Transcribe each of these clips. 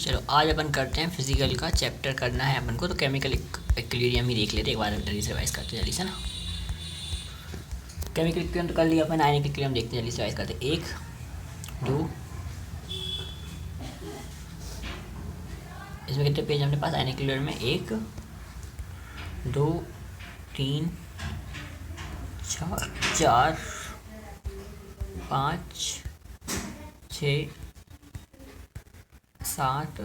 चलो आज अपन करते हैं फिजिकल का चैप्टर करना है अपन को, तो केमिकल इक्विलिब्रियम ही देख लेते हैं एक बार, जल्दी से रिवाइज करते हैं जल्दी से ना। केमिकल इक्विलिब्रियम तो कर लिया अपन, आयनिक इक्विलिब्रियम देखते हैं जल्दी से रिवाइज करते हैं। 1 2, इसमें कितने पेज अपने पास आयनिक इक्विलिब्रियम में? 1 2 3 4 5 6 7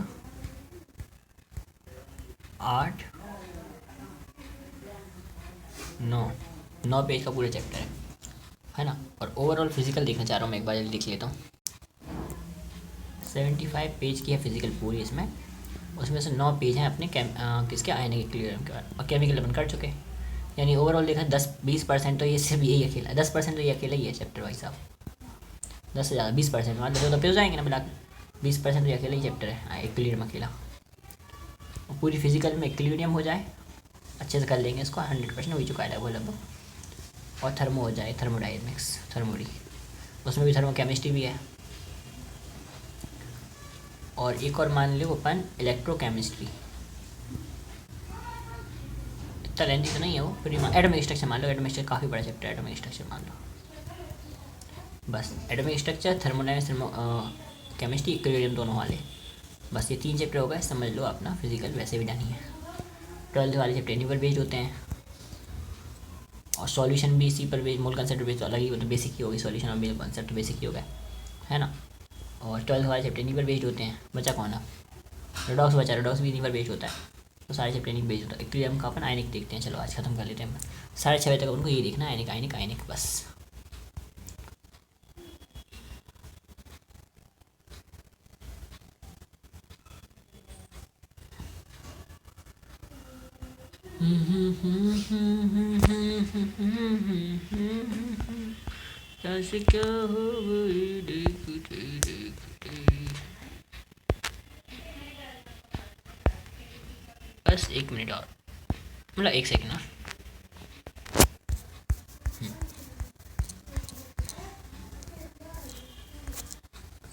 8 9 पेज का पूरा चैप्टर है ना। और ओवरऑल फिजिकल देखना चाह रहा हूँ मैं, एक बार जल्दी देख लेता हूँ। 75 पेज की है फिजिकल पूरी इसमें, उसमें से 9 पेज हैं अपने किसके? आयनिक इक्विलिब्रियम के और केमिकल अपन कर चुके हैं। यानी ओवरऑल देखा 10-20% तो ये सिर्फ यही अकेला, 10% तो ये अकेला ही है चैप्टर भाई साहब। 10 से ज़्यादा 20% मान लो तो फिर जाएंगे ना मिला के, 20% तो ये अकेला ही चैप्टर है इक्विलिब्रियम अकेला। और पूरी फिजिकल में इक्विलिब्रियम हो जाए, अच्छे से कर लेंगे इसको, 100% हो चुका है वो लगभग। और थर्मो हो जाए, थर्मोडायनेमिक्स, थर्मोडी, उसमें भी थर्मोकेमिस्ट्री भी है। और एक और मान लो अपन इलेक्ट्रोकेमिस्ट्री, इतना लेंथी तो नहीं है वो, फिर एटॉमिक स्ट्रक्चर मान लो, एटॉमिक स्ट्रक्चर काफ़ी बड़ा चैप्टर है, एटॉमिक स्ट्रक्चर मान लो। बस atomic structure, thermodynamics, chemistry, equilibrium दोनों वाले, बस ये 3 चैप्टर हो गए, समझ लो अपना फिजिकल वैसे भी नहीं है। 12th वाले चैप्टर इन्हीं पर बेस्ड होते हैं, और सॉल्यूशन भी इसी पर बेस्ड, मोल कंसेप्ट बेस्ड अलग ही, वो तो बेसिक ही होगी, सॉल्यूशन और मोल कंसेप्ट बेसिक ही होगा, है ना। और 12th वाले चैप्टर इन्हीं पर बेस्ड होते हैं। बचा कौन? अब रेडॉक्स बचा, रेडॉक्स भी इन्हीं पर बेस्ड होता है, तो सारे चैप्टर इन्हीं बेस्ड होता है। इक्विलिब्रियम का अपन आयनिक देखते हैं, चलो आज खत्म कर लेते हैं। 6:30 बजे तक उनको ये देखना है, आयनिक आयनिक आयनिक बस। कैसे क्या हो गई देखते देखते, बस 1 मिनट और, मतलब 1 सेकेंड और।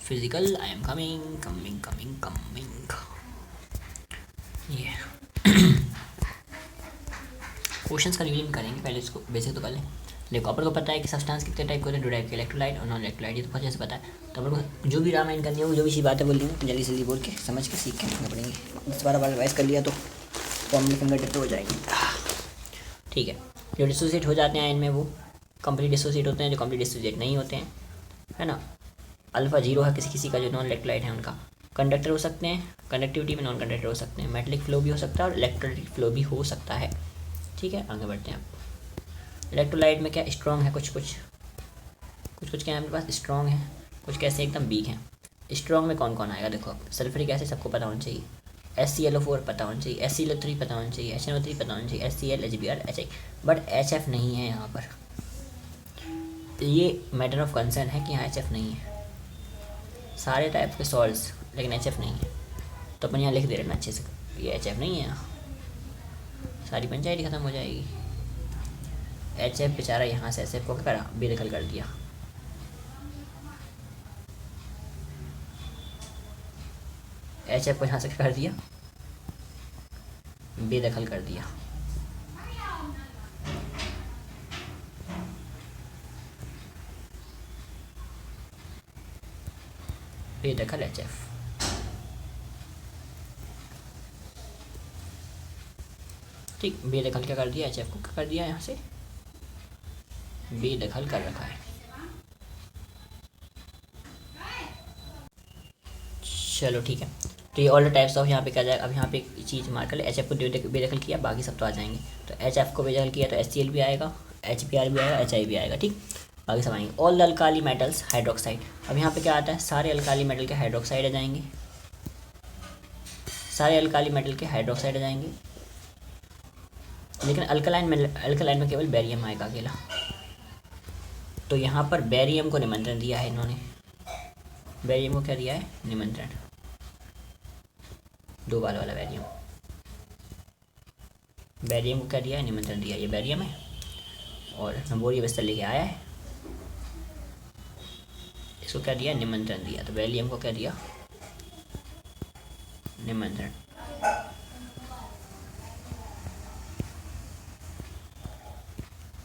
Physical, I am coming coming coming coming. ये क्वेश्चंस का रिवीजन करेंगे पहले, इसको बेसिक तो कर लें। देखो अपन को पता है कि सब्सटेंस कितने टाइप के होते हैं, 2 टाइप के, इलेक्ट्रोलाइट और नॉन इलेक्ट्रोलाइट, ये तो बहुत अच्छे से पता है। तो अपन को जो भी रामायण करनी है, जो भी सी बातें बोल रही हूँ, जल्दी जल्दी बोल के समझ के सीख के रखना पड़ेंगे। 10-12 बार रिवाइज कर लिया तो फॉर्म फिंगर टिप हो जाएगी। ठीक है, जो डिसोसिएट हो जाते हैं आयन में वो कंप्लीट डिसोसिएट होते हैं, जो कंप्लीट डिसोसिएट नहीं होते हैं, है ना। अल्फा 0 है किसी किसी का, जो नॉन इलेक्ट्रोलाइट है उनका कंडक्टर हो सकते हैं, कंडक्टिविटी में नॉन कंडक्टर हो सकते हैं, मेटलिक फ्लो भी हो सकता है और इलेक्ट्रोलिटिक फ्लो भी हो सकता है। ठीक है, आगे बढ़ते हैं। आप इलेक्ट्रोलाइट में क्या स्ट्रॉन्ग है, कुछ क्या है हमारे पास, स्ट्रॉन्ग है, कुछ कैसे एकदम वीक है। स्ट्रॉन्ग में कौन कौन आएगा? देखो अब सल्फ्यूरिक एसिड सबको पता होना चाहिए, HClO4 पता होना चाहिए, HClO3 पता होना चाहिए, HNO3 पता होना चाहिए, HCl, HBr, HI, but HF नहीं है यहाँ पर। ये मैटर ऑफ कंसर्न है कि यहाँ HF नहीं है। सारे टाइप के सॉल्ट्स, लेकिन HF नहीं है, तो अपन यहाँ लिख दे रहे हैं अच्छे से, ये HF नहीं है यहाँ, सारी पंचायत ख़त्म हो जाएगी। HF बेचारा यहाँ से HF को क्या करा, बेदखल कर दिया। HF को यहाँ से क्या कर दिया, बेदखल कर दिया। बेदखल HF, ठीक, बेदखल क्या कर दिया, HF को क्या कर दिया, यहाँ से बेदखल कर रखा है। चलो ठीक है, तो ये ऑल द टाइप्स ऑफ यहाँ पे क्या जाएगा। अब यहाँ पे एक चीज़ मार कर ले, HF को बेदखल किया, बाकी सब तो आ जाएंगे। तो HF को बेदखल किया तो HCl भी आएगा, HBr भी आएगा, HI भी आएगा, ठीक, बाकी सब आएंगे। All the alkali metals hydroxide, अब यहाँ पे क्या आता है, सारे अल्काली मेटल के हाइड्रोक्साइड आ जाएंगे, सारे अल्काली मेटल के हाइड्रोक्साइड आ जाएंगे, लेकिन अल्कलाइन में केवल बेरियम आएगा अकेला। तो यहाँ पर बेरियम को निमंत्रण दिया है इन्होंने, बेरियम को क्या दिया है, निमंत्रण, 2 बार वाला बेरियम, बेरियम को क्या दिया है, निमंत्रण दिया, ये बेरियम है और नंबोरिया बिस्तर लेके आया है, इसको क्या दिया, निमंत्रण दिया। तो बेरियम को क्या दिया, निमंत्रण।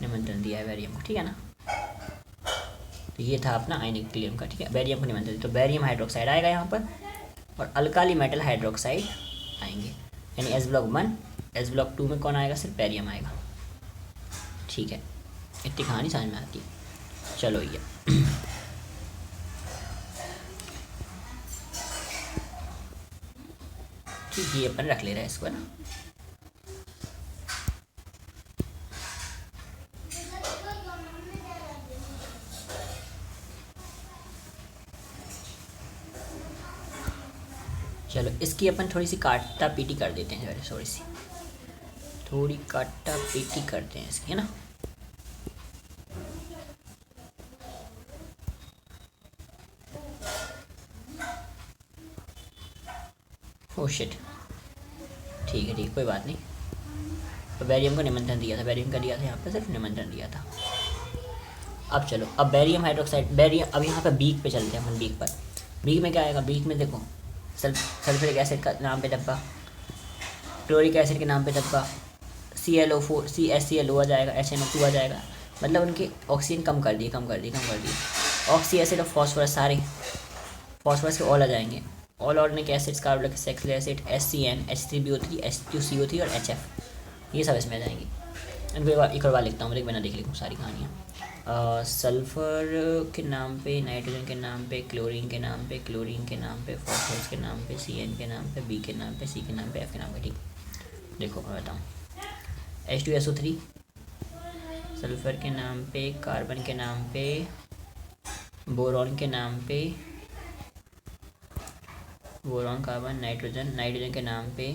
निमंत्रण दिया है बेरियम को, ठीक है ना। तो ये था अपना आयनिक इक्विलिब्रियम का, ठीक है। बेरियम को निमंत्रण, तो बेरियम हाइड्रोक्साइड आएगा यहाँ पर और अल्काली मेटल हाइड्रोक्साइड आएंगे, यानी एस ब्लॉक 1, एस ब्लॉक 2 में कौन आएगा, सिर्फ बेरियम आएगा, ठीक है। इतनी कहानी समझ में आती है। चलो ये ठीक, ये अपन रख ले रहे हैं इसको ना। चलो इसकी अपन थोड़ी सी काटा पीटी कर देते हैं, थोड़ी काटा पीटी करते हैं इसकी, है ना। ओह शिट, ठीक है, कोई बात नहीं। तो बेरियम को निमंत्रण दिया था, बेरियम का दिया था यहाँ पे, सिर्फ निमंत्रण दिया था। अब चलो, अब बेरियम हाइड्रोक्साइड, बेरियम, अब यहाँ पे बीक पे चलते हैं अपन, बीक पर। बीक में क्या आएगा, बीक में देखो सल्फ्यूरिक एसिड का नाम पे डब्बा, क्लोरिक एसिड के नाम पे डब्बा, ClO4 CaClO आ जाएगा, HNO2 आ जाएगा, मतलब उनके ऑक्सीजन कम कर दिए। ऑक्सी एसिड और फॉस्फोरस, सारे फॉस्फोरस के ऑल आ जाएंगे। All organic acids, carbonic acid, HCN, H3BO3, H2CO3 और HF, ये सब इसमें आ जाएंगे। इनको एक और बार लिखता हूँ, बना देख लिखूँ सारी कहानियाँ। सल्फ़र के नाम पे, नाइट्रोजन के नाम पे, क्लोरीन के नाम पे, क्लोरीन के नाम पे, फॉस्फोरस के नाम पे, CN के नाम पे, B के नाम पे, C के नाम पे, F के नाम पे, ठीक। देखो मैं बताऊँ, H2SO3 सल्फ़र के नाम पे, कार्बन के नाम पे, बोरॉन के नाम पे, बोरॉन कार्बन नाइट्रोजन के नाम पे,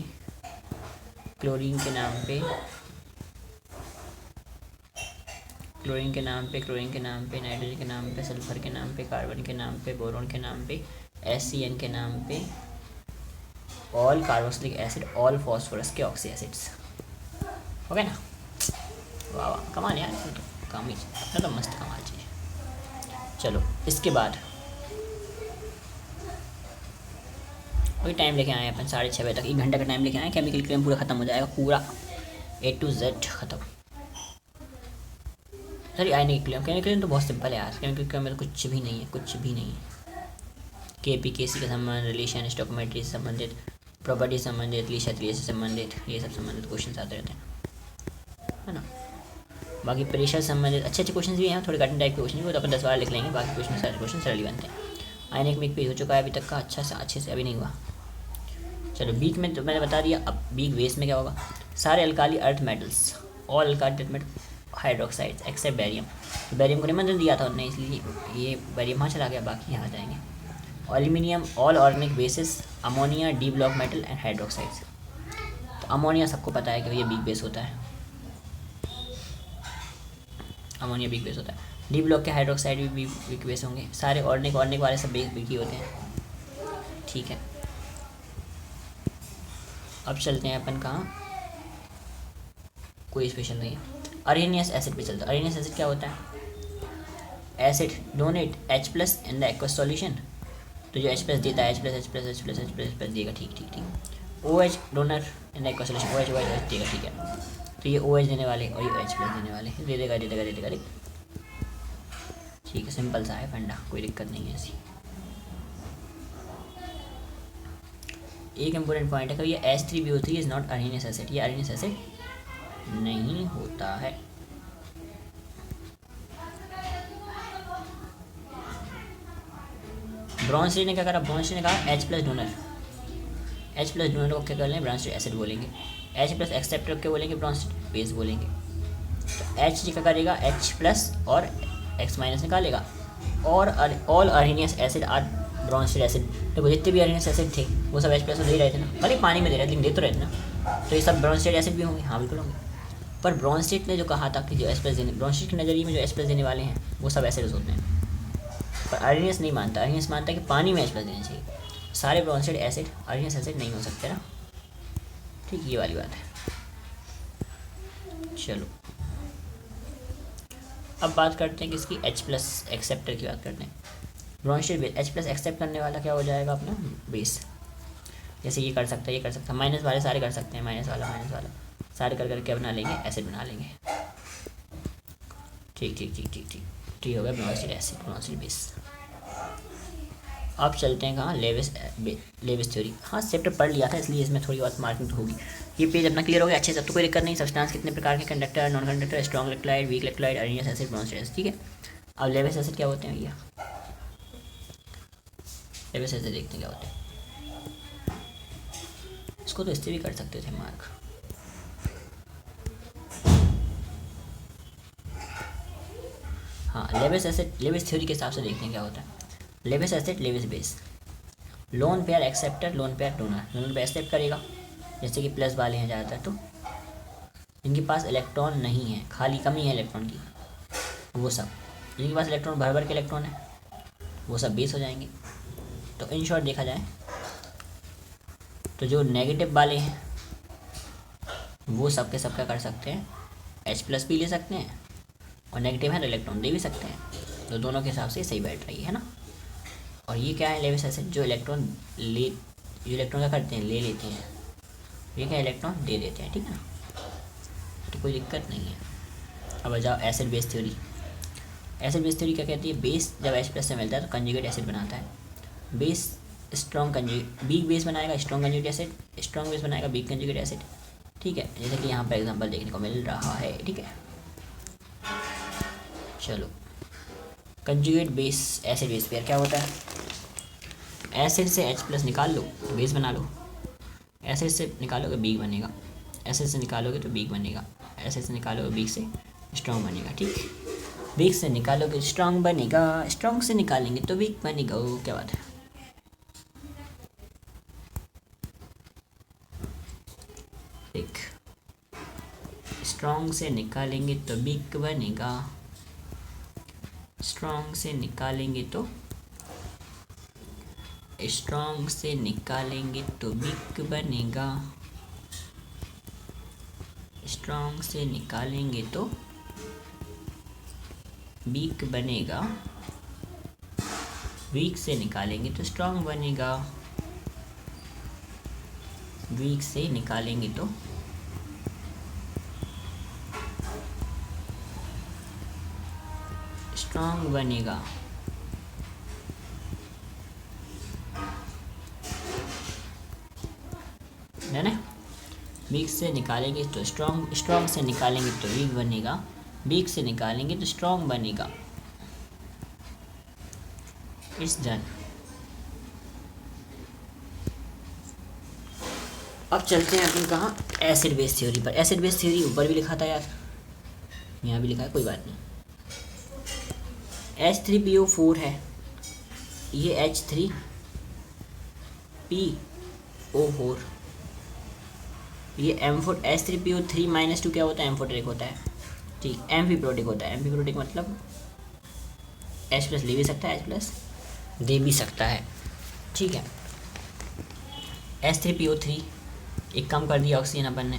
क्लोरीन के नाम पे, क्लोरीन के नाम पे, नाइट्रोजन के नाम पे, सल्फर के नाम पे, कार्बन के नाम पे, बोरॉन के नाम पे, HCN के नाम पे, all carboxylic acid, all phosphorus के ऑक्सी एसिड्स, हो गया ना। वाह वाह, कमाल यार, तो काम ही तो मस्त कमाल चीज़। चलो इसके बाद वही टाइम लेके आए अपन 6:30 बजे तक, 1 घंटा का टाइम लेके आए। केमिकल इक्विलिब्रियम पूरा ख़त्म हो जाएगा, पूरा A to Z ख़त्म। Sorry ionic equilibrium, chemical equilibrium तो बहुत सिंपल है यार। केमिकल इक्विलिब्रियम में कुछ भी नहीं है, KP KC का संबंध, रिलेशन, स्टोइकियोमेट्री से संबंधित, प्रॉपर्टी से संबंधित, लीशा से संबंधित, ये सब संबंधित क्वेश्चन आते रहते हैं, है ना। बाकी प्रेशर संबंधित अच्छे क्वेश्चन भी हैं, थोड़े कठिन टाइप के क्वेश्चन भी, तो अपन 10 बार लिख लेंगे। बाकी क्वेश्चन सारे क्वेश्चन सरल बनते हैं। आयनिक में एक पेज हो चुका है अभी तक का, अच्छे से अभी नहीं हुआ। चलो बीक में तो मैंने बता दिया। अब बीक बेस में क्या होगा, सारे alkali earth metals, all alkali earth metal hydroxides except barium. तो बेरियम को निमंत्रण दिया था उन्होंने, इसलिए ये बेरियम वहाँ चला गया, बाकी यहाँ जाएंगे। Aluminium, all organic basis, ammonia, D block metal and hydroxides. तो अमोनिया सबको पता है कि ये बीक बेस होता है, अमोनिया बीक बेस होता है। डी ब्लॉक के हाइड्रोक्साइड भी बीक बेस होंगे। सारे ऑर्गेनिक वाले सब बीक ही होते हैं, ठीक है। अब चलते हैं अपन कहाँ, कोई स्पेशल नहीं है, अरेनियस एसिड पे चलता है। अरेनियस एसिड क्या होता है, acid donate H+ in the aqueous solution. तो जो H+ देता है, H+ देगा, ठीक। OH donor in the aqueous solution, OH देगा, ठीक है। तो ये OH देने वाले और ये H+ देने वाले, दे देगा, ठीक है। सिंपल सा है फंडा, कोई दिक्कत नहीं है ऐसी। एक इम्पोर्टेंट पॉइंट है कि ये H3BO3 is not Arrhenius acid, ये अरेनियस एसिड नहीं होता है। ब्रॉन्स्टेड ने क्या करा, ब्रॉन्स्टेड ने कहा H+ डोनर को क्या कर लें, ब्रॉन्स्टेड एसिड बोलेंगे। H+ एक्सेप्टर क्या बोलेंगे, ब्रॉन्स्टेड बेस बोलेंगे। तो H जी क्या करेगा, H+ और X- निकालेगा। और all Arrhenius acid are Bronsted acid. देखो जितने भी अरेनियस एसिड थे वो सब H+ दे रहे थे ना, भले पानी में दे रहे थे, लेकिन दे तो रहे थे ना। तो ये सब ब्रॉन्स्टेड एसिड भी होंगे, हाँ बिल्कुल होंगे। पर ब्रॉन्स्टेड ने जो कहा था कि जो H+ देने, ब्रॉन्स्टेड के नज़रिए में जो H+ देने वाले हैं वो सब एसिड्स होते हैं। पर अरेनियस नहीं मानता, अरेनियस मानता है कि पानी में H+ देना चाहिए। सारे ब्रॉन्स्टेड एसिड अरेनियस एसिड नहीं हो सकते ना, ठीक, ये वाली बात है। चलो अब बात करते हैं किसकी, H+ एक्सेप्टर की बात करते हैं। ब्रोंशियल बेस, H+ एक्सेप्ट करने वाला क्या हो जाएगा अपना बेस। जैसे ये कर सकता है, ये कर सकता है, माइनस वाले सारे कर सकते हैं, माइनस वाला सारे कर करके बना लेंगे, एसिड बना लेंगे। ठीक ठीक ठीक ठीक ठीक ठीक हो गया ब्रोंशियल एसिड, ब्रोंशियल बेस। अब चलते हैं कहाँ, लेविस थ्योरी। हाँ चैप्टर पढ़ लिया था इसलिए इसमें थोड़ी बहुत मार्किंग तो होगी। ये पेज अपना क्लियर हो गया अच्छे से, तो कोई दिक्कत नहीं। सब्सटेंस कितने प्रकार के, conductor, non conductor, strong electrolyte, weak electrolyte, Arrhenius acid, Bronsted acid. ठीक है, अब लेविस एसिड क्या होते हैं भैया, लेविस एसिड देखते हैं क्या होते हैं। इसको तो इससे भी कर सकते थे मार्क। हाँ लेविस एसिड, लेविस थ्योरी के हिसाब से देखते हैं क्या होता है। Lewis acid, Lewis base, lone pair acceptor, lone pair donor. Lone pair accept करेगा, जैसे कि प्लस वाले हैं ज़्यादातर, तो जिनके पास इलेक्ट्रॉन नहीं है, खाली कमी है इलेक्ट्रॉन की, वो सब, जिनके पास इलेक्ट्रॉन भर भर के इलेक्ट्रॉन है, वो सब बेस हो जाएंगे। तो इन शॉर्ट देखा जाए तो जो नेगेटिव वाले हैं वो सब के सब क्या कर सकते हैं, H+ भी ले सकते हैं, और नेगेटिव है तो इलेक्ट्रॉन दे भी सकते हैं। तो दोनों के हिसाब से सही बैठ रही है ना। और ये क्या है, लेविस एसिड, जो इलेक्ट्रॉन क्या करते हैं, ले लेते हैं, ये क्या इलेक्ट्रॉन दे देते हैं। ठीक है ना, तो कोई दिक्कत नहीं है। अब आ जाओ acid base theory. Acid base theory क्या कहती है, बेस जब H+ से मिलता है तो कंजुगेट एसिड बनाता है। Base strong conjugate, weak base बनाएगा strong conjugate acid, strong base बनाएगा वीक कंजुगेट एसिड। ठीक है, जैसे कि यहाँ पर एग्जांपल देखने को मिल रहा है। ठीक है, चलो conjugate base acid base pair क्या होता है, एसिड से H+ निकाल लो तो बेस बना लो, एसिड से निकालोगे बीक बनेगा, एसिड से निकालोगे तो बीक बनेगा, एसिड से निकालोगे बीक से स्ट्रॉन्ग बनेगा। ठीक, बीक से निकालोगे स्ट्रॉन्ग बनेगा, स्ट्रॉन्ग से निकालेंगे तो वीक बनेगा। वो क्या बात है। एक स्ट्रॉन्ग से निकालेंगे तो वीक बनेगा, स्ट्रॉन्ग से निकालेंगे तो, स्ट्रॉन्ग से निकालेंगे तो वीक बनेगा, स्ट्रॉन्ग से निकालेंगे तो वीक बनेगा, वीक से निकालेंगे तो स्ट्रॉन्ग बनेगा, वीक से निकालेंगे तो स्ट्रॉन्ग बनेगा। है ना, वीक से निकालेंगे तो स्ट्रॉन्ग, स्ट्रॉन्ग से निकालेंगे तो वीक बनेगा, वीक से निकालेंगे तो स्ट्रॉन्ग बनेगा। It's done. अब चलते हैं अपन कहाँ, एसिड बेस थ्योरी पर। एसिड बेस थ्योरी ऊपर भी लिखा था यार, यहाँ भी लिखा है, कोई बात नहीं। H3PO4 है, ये H3PO4, ये M4, H3PO3-2 क्या होता है, एम्फोटेरिक होता है। ठीक, एम्फीप्रोटिक होता है। एम्फीप्रोटिक मतलब H+ ले भी सकता है, H+ दे भी सकता है। ठीक है, H3PO3 एक कम कर दिया ऑक्सीजन अपन ने,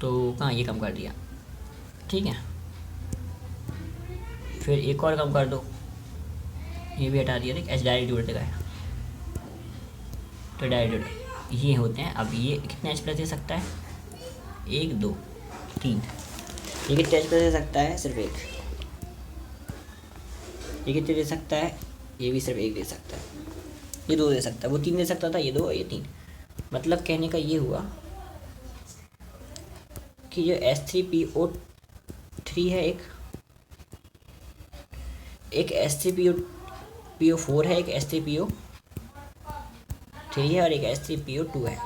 तो कहाँ ये कम कर दिया। ठीक है, फिर एक और कम कर दो, ये भी हटा दिया। देख H डायरेक्ट जुड़ते गए तो डायरेक्ट ये होते हैं। अब ये कितने H+ दे सकता है, 1 2 3, ये कितने H+ दे सकता है, सिर्फ 1। ये कितने दे सकता है, ये भी सिर्फ 1 दे सकता है। ये 2 दे सकता है, वो 3 दे सकता था, ये 2 ये 3। मतलब कहने का ये हुआ कि जो H3PO3 है, एक H3PO4 है, एक H3PO3 है और एक H3PO2 है।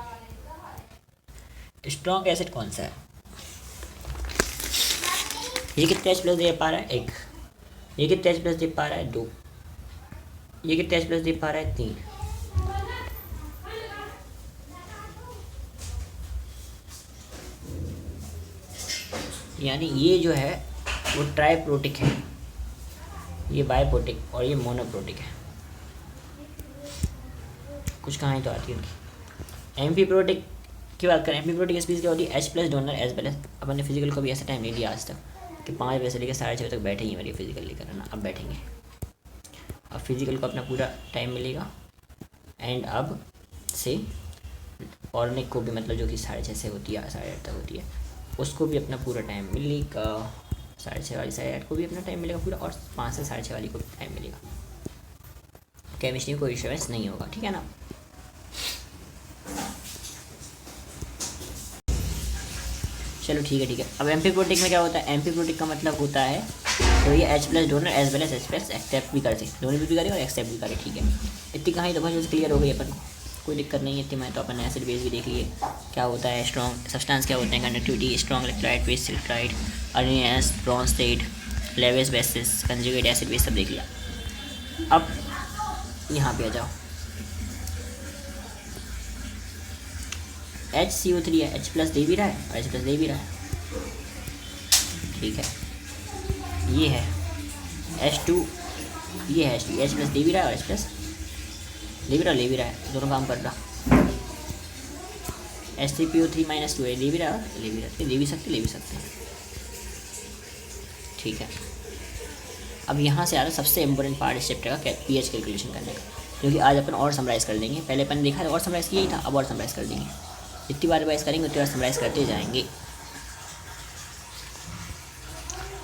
स्ट्रॉन्ग एसिड कौन सा है, ये कितने H+ दे पा रहा है, 1। ये कितने H+ दे पा रहा है, 2। ये कितने H+ दे पा रहा है, 3। यानी ये जो है वो ट्राइप्रोटिक है, ये बाइप्रोटिक और ये मोनोप्रोटिक है। कुछ कहानी तो आती है उनकी। एम्फीप्रोटिक की बात करें, एम्फीप्रोटिक स्पीशीज क्या होती है, H+ डोनर H+। अपन ने फिजिकल को भी ऐसा टाइम नहीं दिया आज तक, कि 5 बजे से लेकर 6:30 बजे तक बैठेंगे मेरी फिजिकल लेकर, है ना। अब बैठेंगे, अब फिजिकल को अपना पूरा टाइम मिलेगा। एंड अब से ऑर्गेनिक को भी, मतलब जो कि 6:30 से होती है 8:30 तक होती है, उसको भी अपना पूरा टाइम मिलेगा। 6:30 वाली 8:30 को भी अपना टाइम मिलेगा पूरा, और 5 से 6:30 वाली को भी टाइम मिलेगा। केमिस्ट्री में कोई डिस्टर्बेंस नहीं होगा, ठीक है ना। चलो ठीक है। अब एम्फीप्रोटिक में क्या होता है, एम्फीप्रोटिक का मतलब होता है तो ये H plus donor as well as H plus accept भी कर सकते, दोनों भी करे और एक्सेप्ट भी करे, ठीक है। इतनी कहानी तो बहुत क्लियर हो गई अपन को, कोई दिक्कत नहीं है इतनी में। तो अपन एसिड बेस भी देख लिए क्या होता है, स्ट्रॉन्ग सब्सटेंस क्या होते हैं, conductivity, strong electrolyte, base electrolyte, Arrhenius, Bronsted, Lewis bases, conjugate acid base सब देख लिया। अब यहाँ पे आ जाओ, HCO3 है, H प्लस दे भी रहा है और H प्लस दे भी रहा है, ठीक है। ये है H2, ये है H2, H प्लस दे भी रहा है और H प्लस ले भी रहा है, दोनों काम कर रहा। H3PO3 माइनस 2 है, ले भी रहा है, ले भी सकते, ठीक है। अब यहाँ से आ रहा सबसे इम्पोर्टेंट पार्ट इस चैप्टर का, pH कैलकुलेशन करने का, क्योंकि आज अपन और समराइज कर देंगे। पहले अपन देखा था और समराइज किया ही था, अब और समराइज कर देंगे। जितनी बार रिवाइज करेंगे उतनी बार समराइज करते जाएंगे।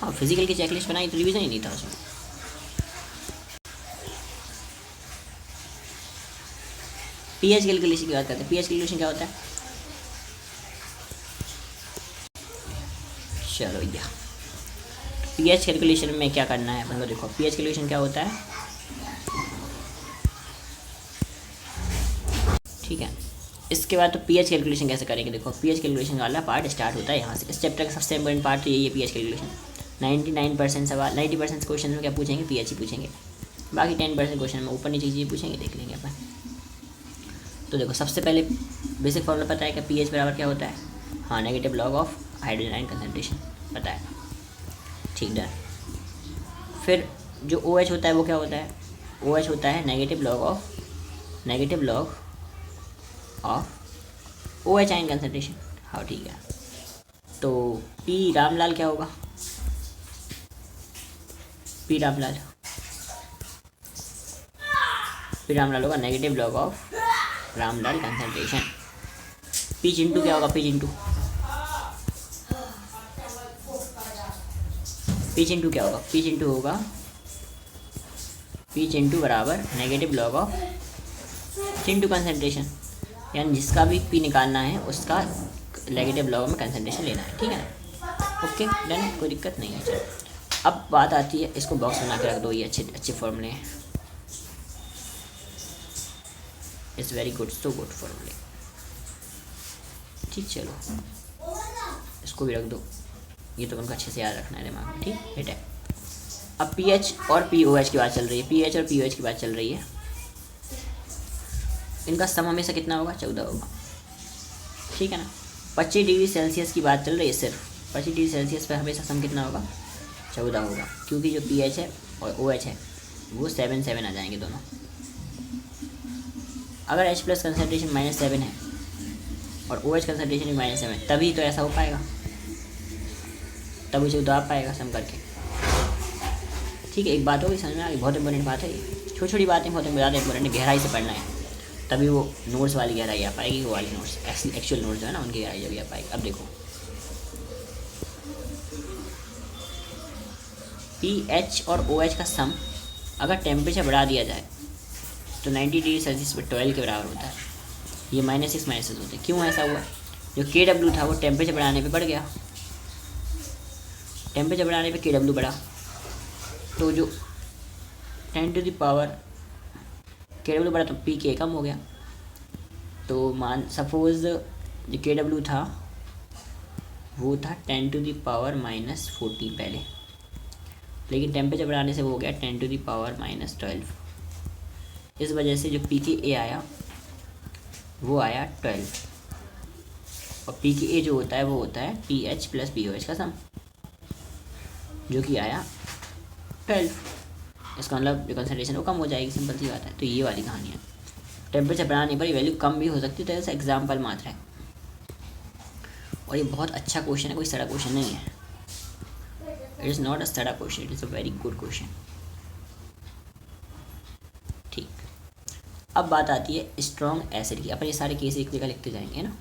हाँ, फिजिकल की चेकलिस्ट बनाई तो रिवीजन ही नहीं था उसमें। pH कैलकुलेशन की बात करते हैं। pH कैलकुलेशन क्या होता है, चलो भैया pH कैलकुलेशन में क्या करना है अपन को, देखो pH कैलकुलेशन क्या होता है, ठीक है। इसके बाद तो pH कैलकुलेशन कैसे करेंगे, देखो pH कैलकुलेशन वाला पार्ट स्टार्ट होता है यहाँ से। इस चैप्टर का सबसे इंपॉर्टेंट पार्ट तो यही है, pH कैलकुलेशन। 99% सवाल, 90% क्वेश्चन में क्या पूछेंगे, pH ही पूछेंगे। बाकी 10% क्वेश्चन में ऊपर नीचे चीज़ें पूछेंगे, देख लेंगे अपन। तो देखो सबसे पहले बेसिक फॉर्मूला पता है कि pH बराबर क्या होता है, हाँ, negative log of hydrogen ion concentration पता है, ठीक डन। फिर जो OH होता है वो क्या होता है, OH होता है negative log of OH ion concentration, हाँ ठीक है। तो P रामलाल क्या होगा, P रामलाल होगा negative log of Ramlal concentration. P Chintu क्या होगा, P चिंटू बराबर negative log of Chintu concentration, यानी जिसका भी P निकालना है उसका नेगेटिव लॉग में कंसनट्रेशन लेना है, ठीक है ना। ओके डन, कोई दिक्कत नहीं है। चलो अब बात आती है, इसको बॉक्स बना के रख दो, ये अच्छे फॉर्मूले हैं, it's very good, so good फॉर्मूले, ठीक। चलो इसको भी रख दो, ये तो उनका अच्छे से याद रखना है दिमाग में, ठीक बेटा। अब pH और POH की बात चल रही है, इनका सम हमेशा कितना होगा, 14 होगा, ठीक है ना। 25 डिग्री सेल्सियस की बात चल रही है, सिर्फ 25 डिग्री सेल्सियस पर हमेशा सम कितना होगा, 14 होगा, क्योंकि जो pH है और OH है वो 7 आ जाएंगे दोनों। अगर H प्लस कंसनट्रेशन -7 है और OH कंसनट्रेशन भी -7, तभी तो ऐसा हो पाएगा, तभी 14 आ पाएगा सम करके, ठीक है। एक बात होगी समझ में आ गई, बहुत इंपॉर्टेंट बात है ये, छोटी बातें बहुत ज़्यादा इंपॉर्टेंट है, गहराई से पढ़ना है, तभी वो नोट्स वाली गहराई आ पाएगी, वो वाली नोट्स एक्चुअल नोट्स जो है ना उनकी गहराई जब आ पाएगी। अब देखो pH और OH का सम अगर टेम्परेचर बढ़ा दिया जाए तो 90 डिग्री सेल्सियस पर 12 के बराबर होता है, ये -6 होते हैं। क्यों ऐसा हुआ, जो KW था वो टेम्परेचर बढ़ाने पे बढ़ गया, टेम्परेचर बढ़ाने पे KW बढ़ा, तो जो 10 टू द पावर KW बढ़ा तो PK कम हो गया। तो मान सपोज जो KW था वो था 10 टू द पावर -14 पहले, लेकिन टेम्परेचर बढ़ाने से वो हो गया 10 टू द पावर -12। इस वजह से जो PKA आया वो आया 12, और PKA जो होता है वो होता है pH प्लस POH का सम, जो कि आया 12। इसका मतलब जो कंसनट्रेशन वो कम हो जाएगी, सिंपल सी बात है। तो ये वाली कहानी है, टेम्परेचर बढ़ाने पर वैल्यू कम भी हो सकती है, तो ऐसा एग्जाम्पल मात्र है, और ये बहुत अच्छा क्वेश्चन है, कोई सड़ा क्वेश्चन नहीं है। इट इज़ नॉट अ सड़ा question, it is a very good question. ठीक, अब बात आती है स्ट्रॉन्ग एसिड की। अपन ये सारे केस एक जगह लिखते जाएंगे, है ना।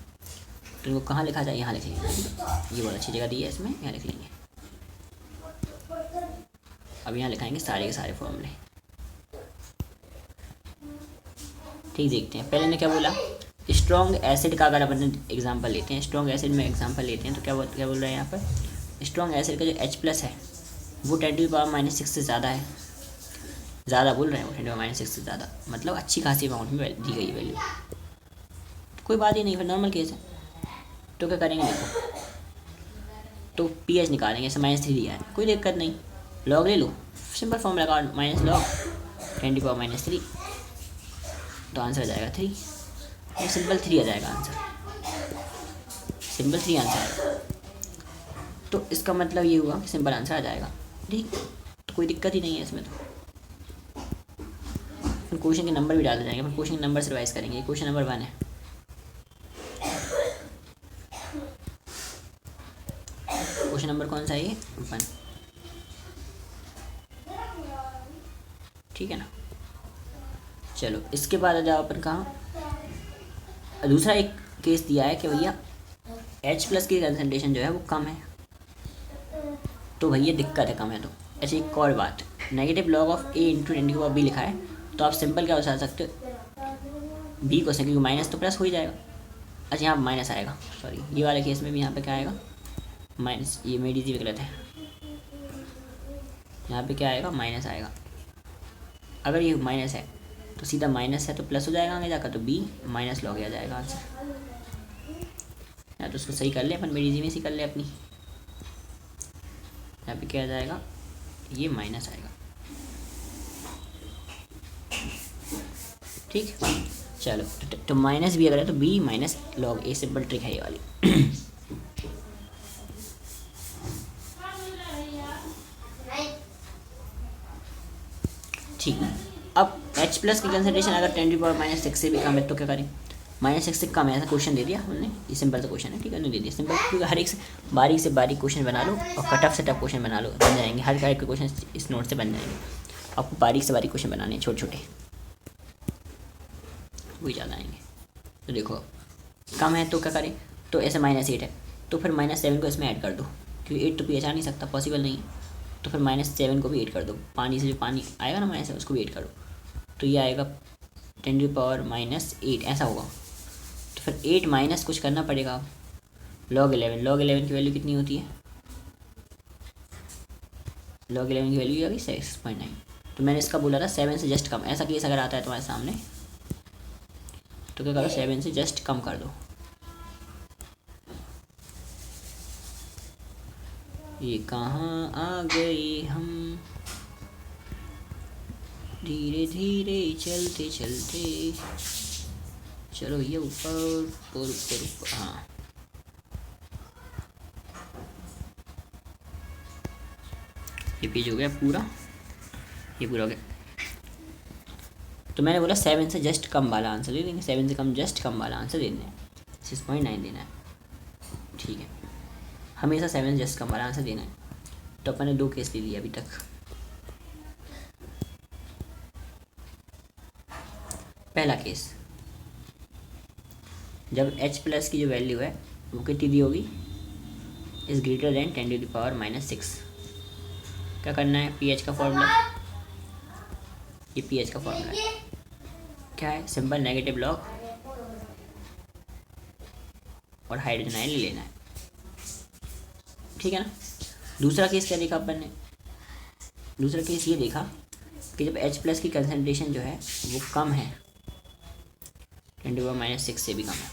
तो इनको कहाँ लिखा जाए, यहाँ लिख लेंगे। ये बहुत अच्छी जगह दी है इसमें, यहाँ लिख लेंगे। अब यहाँ लिखाएंगे सारे के सारे फॉर्मूले। ठीक, देखते हैं पहले ने क्या बोला। स्ट्रॉन्ग एसिड का अगर अपन एग्जांपल लेते हैं, स्ट्रॉन्ग एसिड में एग्जांपल लेते हैं तो क्या बोल रहे हैं यहाँ पर। स्ट्रॉन्ग एसिड का जो H+ है वो 10⁻⁻6 से ज़्यादा है। ज़्यादा बोल रहे हैं वो 10⁻6 से ज़्यादा, मतलब अच्छी खासी अमाउंट में दी गई वैल्यू। तो कोई बात ही नहीं, फिर नॉर्मल केस है। तो क्या करेंगे, देखो तो pH निकालेंगे। ऐसे -3 दिया है, कोई दिक्कत नहीं, लॉग ले लो, सिंपल फॉर्म लगा -log 10⁻³ तो आंसर आ जाएगा 3। सिंपल 3 आ जाएगा आंसर, सिंपल 3 आंसर आएगा। तो इसका मतलब ये हुआ कि सिंपल आंसर आ जाएगा। ठीक, तो कोई दिक्कत ही नहीं है इसमें। तो फिर क्वेश्चन के नंबर भी डाल जाएंगे, फिर क्वेश्चन के नंबर से रिवाइज करेंगे। क्वेश्चन नंबर 1 है। क्वेश्चन नंबर कौन सा है ये, 1। ठीक है ना। चलो इसके बाद आ जाओ अपन कहाँ, दूसरा एक केस दिया है कि भैया H+ की कंसंट्रेशन जो है वो कम है। तो भैया दिक्कत है, कम है तो। ऐसे एक और बात, -log of A × 10⁻B लिखा है तो आप सिंपल क्या बता सकते हो, B को से, क्योंकि माइनस तो प्लस हो ही जाएगा। अच्छा यहाँ माइनस आएगा, सॉरी ये वाले केस में भी यहाँ पे क्या आएगा, माइनस। ये मेरी जी गलत है, यहाँ पे क्या आएगा, माइनस आएगा। अगर ये माइनस है तो सीधा माइनस है तो प्लस हो जाएगा आगे जाकर, तो B -log आ जाएगा आंसर। या तो उसको सही कर ले अपन, मेरी जी में सही कर ले अपनी। यहाँ पे क्या आ जाएगा, ये माइनस आएगा। ठीक, चलो तो माइनस भी अगर है तो B -log A, simple trick है ये वाली। ठीक, अब H+ की कंसंट्रेशन अगर 10⁻6 से भी कम है तो क्या करें, -6 से कम है ऐसा क्वेश्चन दे दिया उन्होंने। ये सिंपल सा क्वेश्चन है, ठीक है, उन्होंने दे दिया सिंपल, क्योंकि हर एक से बारीक क्वेश्चन बना लो और कटअप से टफ क्वेश्चन बना लो, बन जाएंगे। हर टाइप के क्वेश्चन इस नोट से बन जाएंगे। आपको बारीक से बारीक क्वेश्चन बनाने हैं, छोटे छोटे वही ज़्यादा आएंगे। तो देखो कम है तो क्या करें, तो ऐसे -8 है तो फिर -7 को इसमें ऐड कर दो, क्योंकि 8 तो pH आ नहीं सकता, पॉसिबल नहीं है। तो फिर -7 को भी ऐड कर दो, पानी से जो पानी आएगा ना -7 उसको भी ऐड करो, तो ये आएगा 10⁻8 ऐसा होगा। तो फिर 8 माइनस कुछ करना पड़ेगा, log 11 की वैल्यू कितनी होती है, log 11 की वैल्यू आ गई 6.9। तो मैंने इसका बोला था 7 से जस्ट कम। ऐसा केस अगर आता है तुम्हारे सामने तो क्या करो, 7 से जस्ट कम कर दो। ये कहाँ आ गए हम, धीरे धीरे चलते चलते, चलो ये ऊपर ऊपर ऊपर ऊपर। हाँ ये पेज हो गया पूरा, ये पूरा हो गया। तो मैंने बोला 7 से जस्ट कम वाला आंसर दे देंगे, 7 से कम जस्ट कम वाला आंसर दे देना है, 6.9 देना है। ठीक है, हमेशा 7 से जस्ट कम वाला आंसर देना है। तो अपन ने 2 केस ले लिया अभी तक। पहला केस, जब H+ की जो वैल्यू है वो कितनी दी होगी, इज़ ग्रेटर देन 10⁻6। क्या करना है, pH का फॉर्मूला, ये pH का फॉर्मूला है, क्या है, सिंपल -log और हाइड्रोजन आयन ले लेना है। ठीक है ना। दूसरा केस क्या देखा अपन ने, दूसरा केस ये देखा कि जब H+ की कंसंट्रेशन जो है वो कम है, 10⁻6 से भी कम है,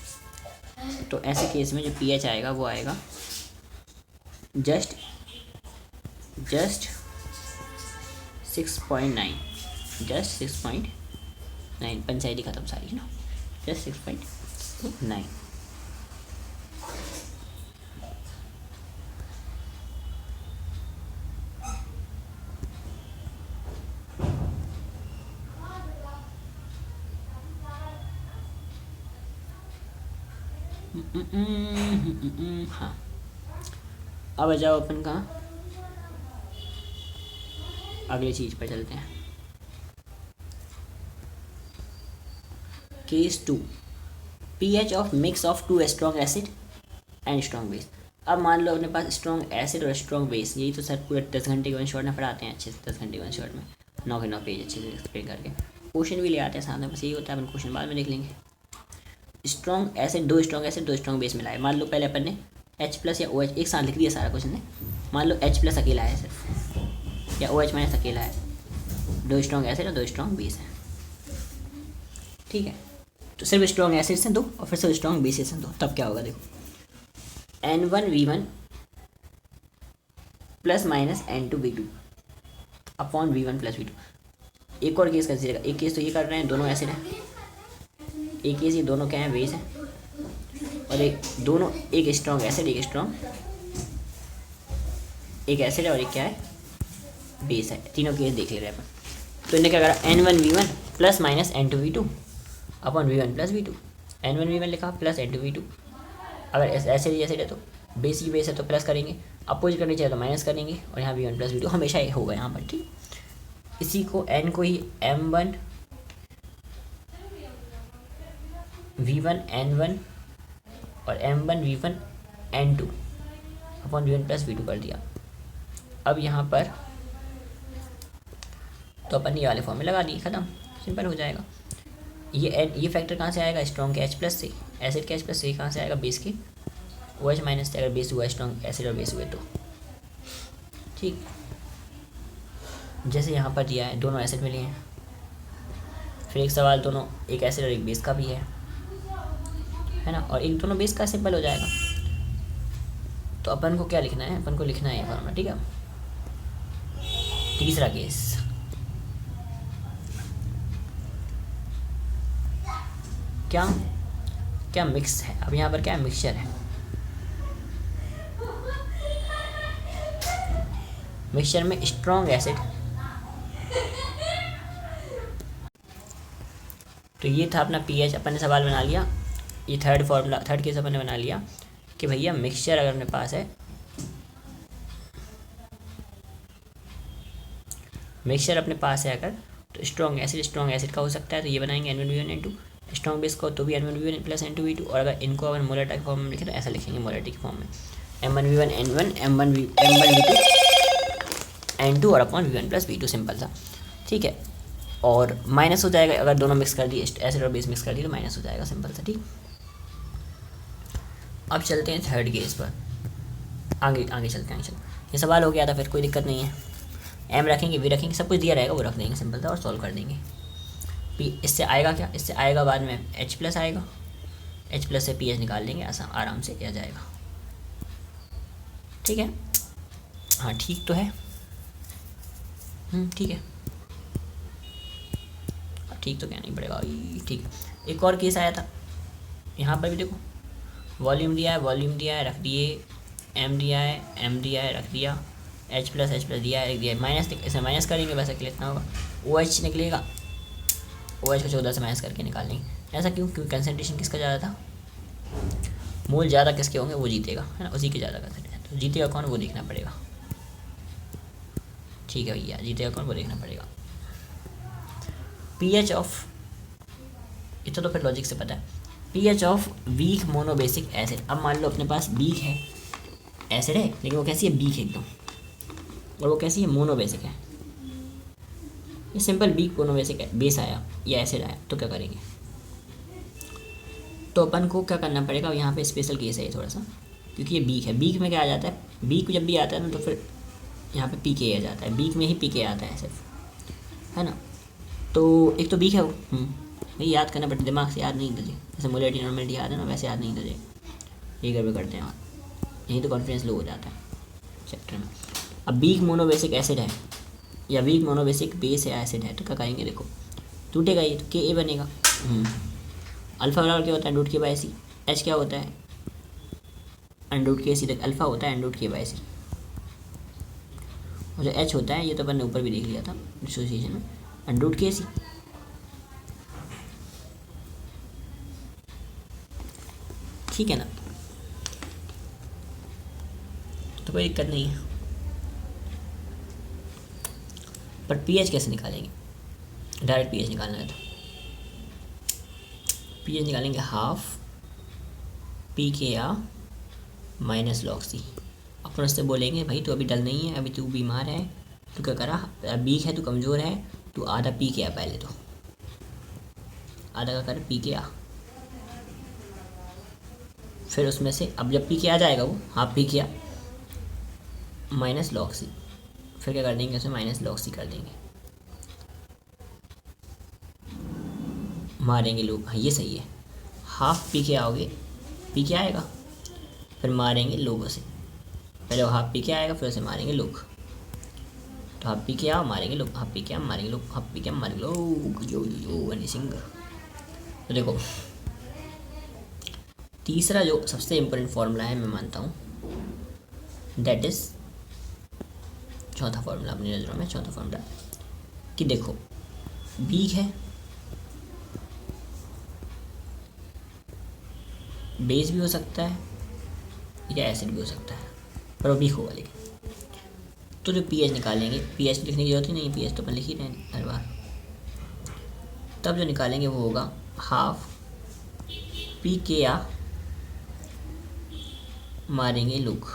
तो ऐसे केस में जो pH आएगा वो आएगा जस्ट 6.9, जस्ट 6.9, पंचायती खत्म सारी ना, जस्ट 6.9। हाँ, अब आ जाओ अपन कहाँ, अगली चीज़ पर चलते हैं। Case 2, pH of mix of 2 strong acid and strong base. अब मान लो अपने पास स्ट्रॉन्ग एसिड और स्ट्रॉन्ग बेस, यही तो सर पूरे 10 घंटे के वन शॉट में पढ़ाते हैं अच्छे से, 10 घंटे के वन शॉट में 9 के 9 पेज अच्छे से एक्सप्लेन करके क्वेश्चन भी ले आते हैं साथ में। बस यही होता है, अपन क्वेश्चन बाद में देख लेंगे। स्ट्रॉन्ग एसिड, दो स्ट्रॉन्ग बेस मिलाए। मान लो पहले अपन ने H+ या OH एक साथ लिख दिया सारा क्वेश्चन ने। मान लो H+ अकेला है सिर्फ, या OH- अकेला है, दो स्ट्रॉन्ग एसिड और दो स्ट्रॉन्ग बेस है, ठीक है। तो सिर्फ स्ट्रॉन्ग एसिड से दो और फिर सिर्फ स्ट्रॉन्ग बेसिस से दो, तब क्या होगा देखो, N1V1 ± N2V2 upon V1 + V2। एक और केस कंसीडर, एक केस तो ये कर रहे हैं दोनों एसिड है, एक केस ये दोनों क्या है, बेस है, और एक दोनों, एक स्ट्रॉन्ग एसिड एक स्ट्रॉन्ग, एक एसिड है और एक क्या है, बेस है। तीनों केस देख ले रहे हैं अपन। तो इन्हें क्या करा, N1V1 ± N2V2 upon V1 + V2। N1V1 लिखा प्लस N2V2। अगर एसिड है तो बेस ही बेस है तो प्लस करेंगे, अपोज करनी चाहिए तो माइनस करेंगे, और यहाँ V1 + V2 हमेशा ही होगा यहाँ पर, ठीक। इसी को N को ही M1 V1 N1 और M1 V1 N2 upon V1 + V2 कर दिया। अब यहाँ पर तो अपन ये वाले फॉर्म में लगा दिए, ख़त्म, सिंपल हो जाएगा। ये फैक्टर कहाँ से आएगा, स्ट्रॉन्ग के H+ से, एसिड के H+ से कहाँ से आएगा, बेस के OH- से। अगर बेस हुआ स्ट्रॉन्ग एसिड और बेस हुए तो, ठीक। जैसे यहाँ पर दिया है दोनों एसिड मिले हैं, फिर एक सवाल दोनों, एक एसिड और एक बेस का भी है ना, और एक दोनों बेस का, सिंपल हो जाएगा। तो अपन को क्या लिखना है, अपन को लिखना है फॉर्मूला, ठीक है। तीसरा केस, क्या मिक्स है। अब यहाँ पर क्या है, मिक्सचर है। मिक्सचर में स्ट्रॉन्ग एसिड, तो ये था अपना pH, अपन ने सवाल बना लिया। ये थर्ड केस अपन ने बना लिया कि भैया मिक्सचर अगर अपने पास है, मिक्सचर अपने पास है अगर, तो स्ट्रॉन्ग एसिड का हो सकता है, तो ये बनाएंगे N1V1 N2। स्ट्रॉन्ग बेस को तो भी N1V1 + N2V2। और अगर इनको अगर मोलरिटी के फॉर्म में लिखें तो ऐसा लिखेंगे, मोलरिटी के फॉर्म में M1V1 N1 M1V2 N2 और अपॉन V1 + V2, सिंपल सा, ठीक है। और माइनस हो जाएगा अगर दोनों मिक्स कर दिए, एसिड और बेस मिक्स कर दिए तो माइनस हो जाएगा, सिंपल सा, ठीक। अब चलते हैं थर्ड केस पर, आगे चलते हैं। ये सवाल हो गया था, फिर कोई दिक्कत नहीं है, M रखेंगे, V रखेंगे, सब कुछ दिया रहेगा वो रख देंगे, सिंपल था, और सॉल्व कर देंगे। इससे आएगा क्या, इससे आएगा बाद में H+ आएगा, H+ से pH निकाल लेंगे, आराम से आ जाएगा, ठीक है। हाँ ठीक तो है, ठीक है, ठीक तो क्या नहीं पड़ेगा, ठीक है। एक और केस आया था, यहाँ पर भी देखो, वॉल्यूम दिया है रख दिए, M दिया है रख दिया, H+ दिया है, माइनस, इसे माइनस करेंगे, बस अकेले इतना होगा, OH निकलेगा, OH को 14 से माइनस करके निकालेंगे। ऐसा क्यों, क्योंकि कंसनट्रेशन किसका ज़्यादा था, मोल ज़्यादा किसके होंगे वो जीतेगा, है ना, उसी के ज़्यादा कंसनट्रेशन, तो जीतेगा कौन वो देखना पड़ेगा, ठीक है भैया, जीतेगा कौन वो देखना पड़ेगा। pH ऑफ, इतना तो फिर लॉजिक से पता है, pH of weak monobasic acid. अब मान लो अपने पास वीक है, एसिड है लेकिन वो कैसी है, वीक है एकदम, और वो कैसी है, मोनोबेसिक है। ये सिंपल वीक मोनोबेसिक है, बेस आया या एसिड आया तो क्या करेंगे, तो अपन को क्या करना पड़ेगा, यहाँ पे स्पेशल केस है ये थोड़ा सा, क्योंकि ये वीक है। वीक में क्या आ जाता है, वीक जब भी आता है ना तो फिर यहाँ पे pK आ जाता है, वीक में ही pK आता है सिर्फ, है ना। तो एक तो वीक है वो, ये याद करना पड़ता है, दिमाग से याद नहीं दीजिए, जैसे मोलरिटी नॉर्मलिटी याद है ना, वैसे याद नहीं दीजिए, ये गड़बड़ करते हैं, और यहीं तो कॉन्फिडेंस लो हो जाता है चैप्टर में। अब वीक मोनोबेसिक एसिड है या वीक मोनोबेसिक बेस या एसिड है, तो क्या करेंगे, देखो टूटेगा ये, तो Ka बनेगा, अल्फा बराबर क्या होता है, √K/C। H क्या होता है, √K/C, तक अल्फा होता है √K/C, और जो H होता है, ये तो अपन ने ऊपर भी देख लिया था डिसोसिएशन में, √Kc। ठीक है ना, तो कोई दिक्कत नहीं है। पर पीएच कैसे निकालेंगे, डायरेक्ट पीएच निकालना है तो पीएच निकालेंगे हाफ पी के आ माइनस लॉग सी। अपन उससे बोलेंगे भाई तू अभी डल नहीं है, अभी तू बीमार है, तू क्या करा, वीक है, तू कमज़ोर है, तू आधा पी के आ, पहले तो आधा का कर पी के आ, फिर उसमें से अब जब पी के आ जाएगा वो हाफ पी के आ माइनस लॉग सी, फिर क्या कर देंगे उसमें माइनस लॉग सी कर देंगे, मारेंगे लोग। हाँ ये सही है, हाफ पी के आओगे, पी के आएगा, फिर मारेंगे लोगों से, पहले वो हाफ पी के आएगा फिर उसे मारेंगे लोग, तो हाफ पी के आओ मारेंगे लोग, हाफ पी के आ मारेंगे लोग, हाफ पी के आ मारेंगे लोग, यो यो हनी सिंह। तो देखो तीसरा जो सबसे इम्पोर्टेंट फार्मूला है मैं मानता हूँ, दैट इज़ चौथा फार्मूला अपनी नज़रों में, चौथा फार्मूला कि देखो वीक है, बेस भी हो सकता है या एसिड भी हो सकता है, पर वो वीक होगा लेकिन, तो जो पीएच निकालेंगे, पीएच लिखने की जरूरत ही नहीं, पीएच तो अपन लिख ही रहे हैं हर बार, तब जो निकालेंगे वो होगा हाफ पी के आ मारेंगे लोग,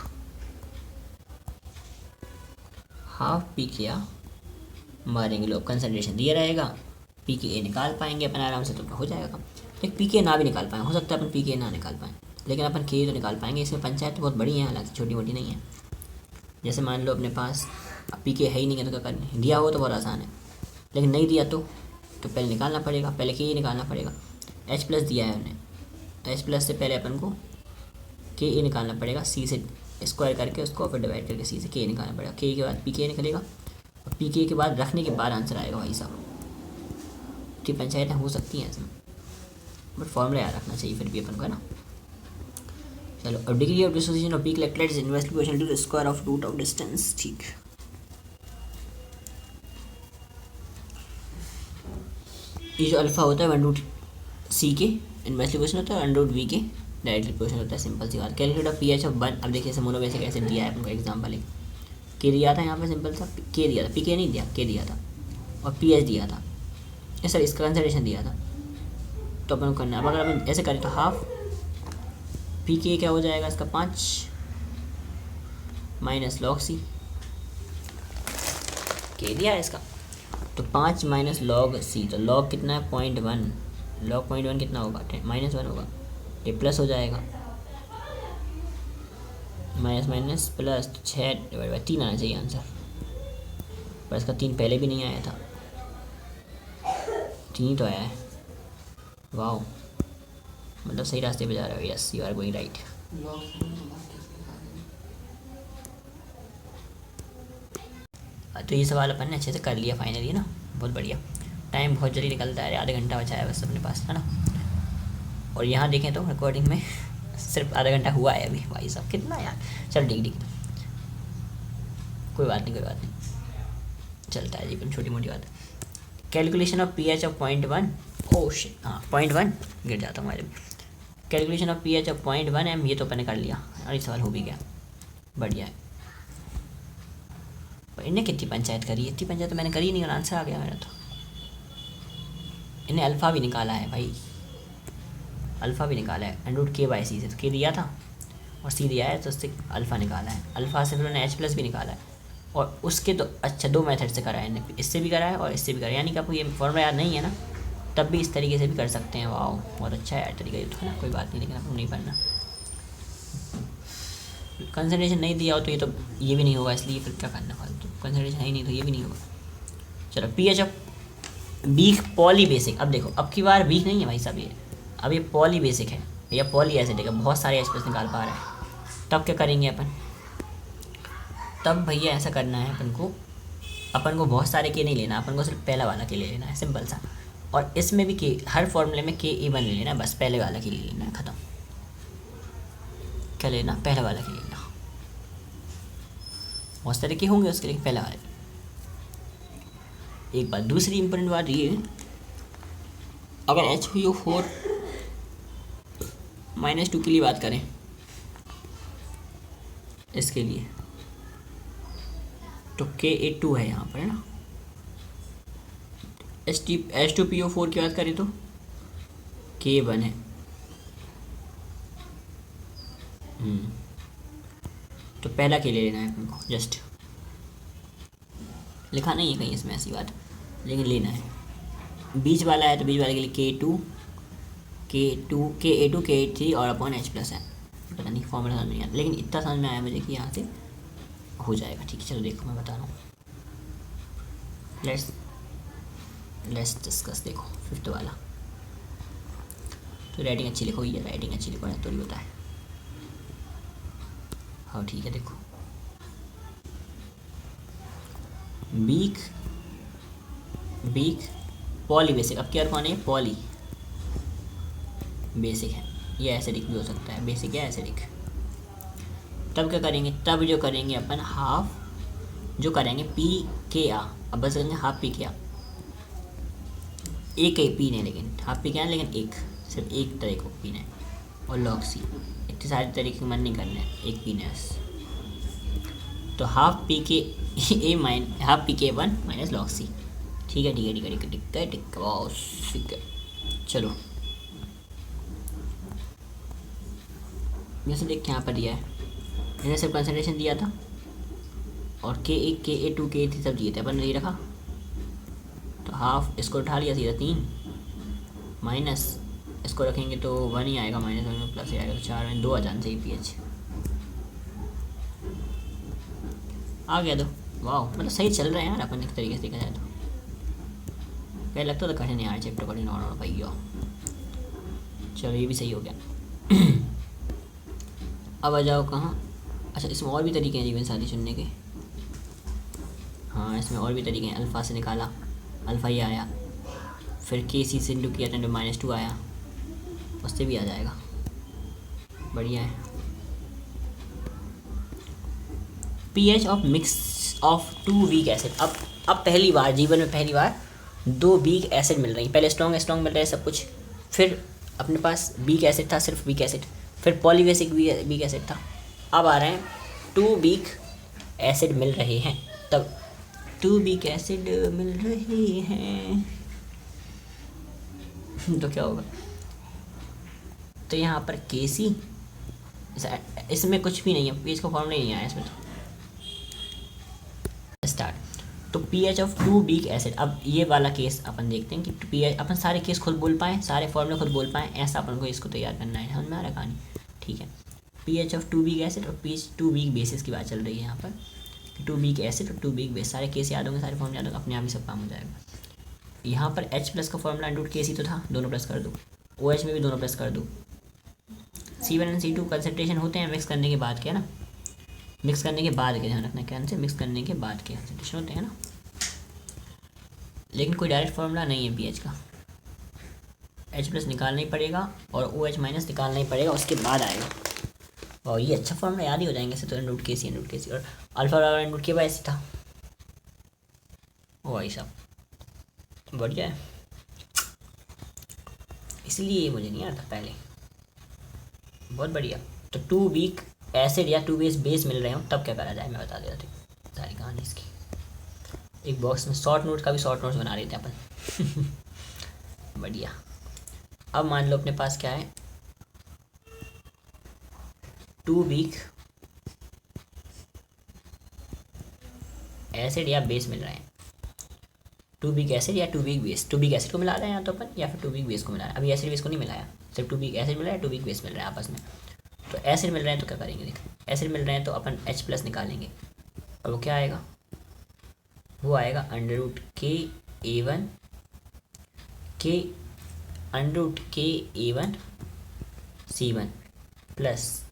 हाफ पी के आ मारेंगे लोग, कंसंट्रेशन दिया रहेगा, पी के ए निकाल पाएंगे अपन आराम से, तो हो जाएगा। लेकिन पी के ना भी निकाल पाएँ, हो सकता है अपन पी के ना निकाल पाएँ, लेकिन अपन के तो निकाल पाएंगे। इसमें पंचायत तो बहुत बड़ी है, हालांकि छोटी मोटी नहीं है। जैसे मान लो अपने पास अब पी के है ही नहीं है तो क्या करना है, दिया हो तो बहुत आसान है, लेकिन नहीं दिया तो पहले निकालना पड़ेगा, पहले के ए निकालना पड़ेगा। एच प्लस दिया है उन्हें, तो एच प्लस से पहले अपन को के ए निकालना पड़ेगा, सी से स्क्वायर करके उसको फिर डिवाइड करके सी से के निकालना पड़ेगा, के बाद पी के निकलेगा, और पी के बाद रखने के बाद आंसर आएगा भाई साहब। कि पंचायतें हो सकती हैं इसमें, बट फॉर्मूला याद रखना चाहिए फिर भी अपन को, है ना। चलो, अब degree of dissociation of peak electrolyte is inversely proportional to the square of root of distance. ठीक, ये जो अल्फा होता है 1/c के इनवर्सली प्रोपोर्शनल होता है, 1/v के डायरेक्टली प्रोपोर्शनल होता है। सिंपल सी बात। Calculate of pH of 1। अब देखिए जैसे मोनोबेसिक एसिड दिया है अपन को एग्जाम्पल, के दिया था यहाँ पे, सिंपल सा के दिया था, पी के नहीं दिया, के दिया था, और पीएच दिया था, सर इसका कंसंट्रेशन दिया था, तो अपन को करना है। अब अगर अपन ऐसे करें तो हाफ पी के क्या हो जाएगा इसका 5 माइनस लॉग सी, के दिया है इसका, तो 5 माइनस लॉग सी, तो लॉग कितना है 0.1, लॉग 0.1 कितना होगा -1 होगा, ये प्लस हो जाएगा, माइनस माइनस प्लस, तो 6/3 आना चाहिए आंसर, पर इसका 3 पहले भी नहीं आया था, 3 तो आया है। वाओ, मतलब सही रास्ते पे जा रहे हो। Yes, you are going right. तो ये सवाल अपन ने अच्छे से कर लिया फाइनली, ना, बहुत बढ़िया। टाइम बहुत जल्दी निकलता है, आधा घंटा बचा है बस अपने पास, है ना। और यहाँ देखें तो रिकॉर्डिंग में सिर्फ आधा घंटा हुआ है अभी, भाई साहब कितना यार। चल ठीक ठीक, कोई बात नहीं, कोई बात नहीं, चलता है जी, छोटी मोटी बात। Calculation of pH of 0.1, oh shit, हाँ 0.1 गिर जाता हूँ मैं। Calculation of pH of 0.1 M, ये तो मैंने कर लिया और ये सवाल हो भी गया, बढ़िया है। पर इन्हें कितनी पंचायत करी, इतनी पंचायत तो मैंने करी नहीं और आंसर आ गया मेरा। तो इन्हें अल्फ़ा भी निकाला है भाई, अल्फ़ा भी निकाला है √k/c से, तो के दिया था और सी दिया है, तो उससे अल्फ़ा निकाला है, अल्फ़ा से फिर उन्होंने एच प्लस भी निकाला है, और उसके तो अच्छा 2 मेथड से करा है इन्हें, इससे भी करा है और इससे भी करा है। यानी कि आपको ये फॉर्मूला याद नहीं है ना, तब भी इस तरीके से भी कर सकते हैं। वाह, बहुत अच्छा है यार तरीका ये तो, है ना। कोई बात नहीं, लेकिन आपको नहीं पढ़ना, कंसंट्रेशन नहीं दिया हो तो ये भी नहीं होगा, इसलिए फिर क्या करना फालतू, कंसंट्रेशन है ही नहीं तो ये भी नहीं होगा। चलो, pH of weak polybasic. अब देखो, अब की बार वीक नहीं है भाई साहब ये, अब ये पॉली बेसिक है या पॉली एसिडिक है, बहुत सारे एच प्लस निकाल पा रहे हैं। तब क्या करेंगे अपन, तब भैया ऐसा करना है अपन को बहुत सारे के नहीं लेना, अपन को सिर्फ पहला वाला के ले लेना है, सिंपल सा। और इसमें भी के, हर फॉर्मूले में के ए 1 ले लेना है, बस पहले वाला के ले लेना है, ख़त्म। क्या लेना, पहला वाला के लेना। बहुत सारे के होंगे उसके लिए, पहला वाला। एक बात, दूसरी इंपॉर्टेंट बात ये, अगर HbO4 -2 के लिए बात करें, इसके लिए तो Ka2 है यहाँ पर, है ना, H2PO4 की बात करें तो K1 है। तो पहला के ले लेना है अपन को, जस्ट लिखा नहीं है कहीं इसमें ऐसी बात, लेकिन लेना है। बीच वाला है तो बीच वाले के लिए K2 K3 और अपॉन H+ है। पता नहीं फॉर्मूला समझ नहीं आया, लेकिन इतना समझ में आया मुझे कि यहाँ से हो जाएगा। ठीक है चलो देखो मैं बता रहा हूँ। Let's discuss. देखो फिफ्थ वाला तो राइटिंग अच्छी लिखो, ये राइटिंग अच्छी लिखो ना, थोड़ी बताए। हाँ ठीक है देखो, बीक पॉली बेसिक। अब क्या कौन है? पॉली बेसिक है, ये एसिडिक भी हो सकता है, बेसिक या एसिडिक। तब क्या करेंगे? तब जो करेंगे अपन हाफ जो करेंगे PKA। अब बस करेंगे हाफ PKA, एक ही पीने, लेकिन हाफ PKA लेकिन एक, सिर्फ एक तरह को पीना है। और लॉक्सी, इतने सारे तरीके के मन नहीं करने हैं, एक पीना है। तो half PKA half PKA1 minus log C. ठीक है ठीक है ठीक है ठीक है ठीक है ठीक है ठीक है। चलो जैसे देख यहाँ पर दिया है, मैंने सिर्फ कंसनट्रेशन दिया था और K1 Ka2 Ka3 सब दिए थे, अपन ने ये रखा। तो हाफ इसको उठा लिया सीधा 3 माइनस इसको रखेंगे तो 1 ही आएगा, माइनस 1 में प्लस ही आएगा, तो 4 में 2 आ जाने से pH आ गया। तो वाह मतलब सही चल रहा है यार अपन एक तरीके से देखा जाए तो। पहले लगता था कठिन यार, चैप्टर कठिन और भैया। चलो ये भी सही हो गया। अब आ जाओ कहाँ? अच्छा इसमें और भी तरीके हैं जीवन साथी चुनने के। हाँ इसमें और भी तरीके हैं। अल्फ़ा से निकाला, अल्फ़ा ही आया, फिर KC से इंटू किया तो -2 आया, उससे भी आ जाएगा, बढ़िया है। pH of mix of 2 weak acid. अब पहली बार जीवन में पहली बार 2 वीक एसिड मिल रही। पहले स्ट्रॉन्ग मिल रहा है सब कुछ, फिर अपने पास वीक एसिड था, सिर्फ वीक एसिड, फिर पॉलीबेसिक वीक एसिड था। अब आ रहे हैं 2 वीक एसिड मिल रहे हैं। तब 2 वीक एसिड मिल रहे हैं तो क्या होगा? तो यहाँ पर KC, इसमें कुछ भी नहीं है, pH का फॉर्मूला नहीं आया इसमें। तो स्टार्ट। तो pH ऑफ 2 वीक एसिड। अब ये वाला केस अपन देखते हैं कि pH अपन सारे केस खुद बोल पाएँ, सारे फॉर्मूले खुद बोल पाएँ, ऐसा अपन को इसको तैयार करना है। समझ में आ रहा कहानी? ठीक है। pH ऑफ 2 वीक एसिड और pH 2 वीक बेसिस की बात चल रही है यहाँ पर। 2 वीक एसिड और 2 वीक बेस, सारे केस याद होंगे, सारे फॉर्मूले याद होंगे, अपने आप ही सब काम हो जाएगा। यहाँ पर H+ का फॉर्मूला √KC तो था, दोनों प्लस कर दो। OH में भी दोनों प्लस कर दो। C1 और C2 कंसनट्रेशन होते हैं मिक्स करने के बाद के, है ना? मिक्स करने के बाद के, ध्यान रखना क्या से, मिक्स करने के बाद के कंसनट्रेशन होते हैं ना। लेकिन कोई डायरेक्ट फॉर्मूला नहीं है pH का। H+ निकालना ही पड़ेगा और OH- निकालना ही पड़ेगा, उसके बाद आएगा। और ये अच्छा फॉर्मूला याद ही हो जाएंगे ऐसे तो, √KC और अल्फा बराबर √K बाय था। ओ भाई साहब बढ़िया है, इसलिए मुझे नहीं आता पहले, बहुत बढ़िया। तो 2 वीक एसिड या 2 बेस मिल रहे हो तब क्या करा जाए, मैं बता देता हूँ सारी कहानी इसकी। एक बॉक्स में शॉर्ट नोट का भी शॉर्ट नोट्स बना रहे थे अपन। बढ़िया। अब मान लो अपने पास क्या है, 2 वीक एसिड या बेस मिल रहे हैं। 2 वीक एसिड या 2 वीक बेस, 2 वीक एसिड को मिला रहे हैं या तो अपन, या फिर 2 वीक बेस को मिला रहे हैं। अभी एसिड बेस को नहीं मिलाया, सिर्फ 2 वीक एसिड मिल रहा है, 2 वीक बेस मिल रहा है आपस में। तो एसिड मिल रहे हैं तो क्या करेंगे, देखो एसिड मिल रहे हैं तो अपन H+ निकालेंगे और वो क्या आएगा, वो आएगा √KA1 √KA1 C1 plus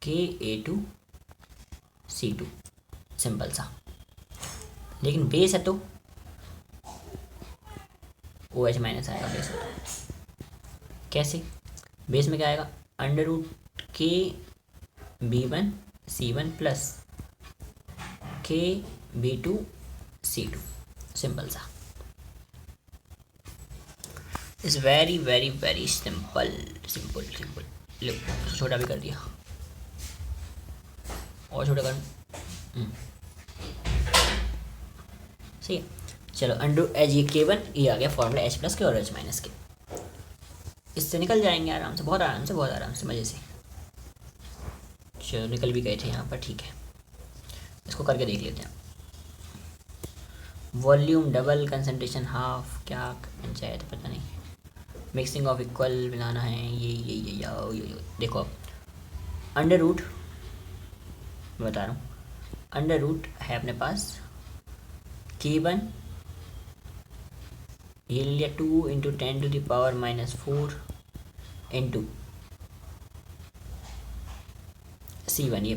KA2 C2, simple सा। लेकिन बेस है तो OH- आएगा बेस है तो। कैसे? बेस में क्या आएगा, √KB1 C1 plus KB2 C2, simple सा। It's very very very simple. लो छोटा भी कर दिया, और छोटा कर, सही है। चलो अंडर एच ये K1, ये आ गया फॉर्मूला H प्लस के और H माइनस के। इससे निकल जाएंगे आराम से, बहुत आराम से, बहुत आराम से, मज़े से। चलो निकल भी गए थे यहाँ पर, ठीक है। इसको करके देख लेते हैं। वॉल्यूम डबल, कंसंट्रेशन हाफ, क्या पंचायत पता नहीं। मिक्सिंग ऑफ इक्वल मिलाना है, ये देखो अब अंडर रूट बता रहा हूँ। अंडर रूट है अपने पास K1, ये ले लिया 2 इंटू 10⁻⁻4 इंटू C1, ये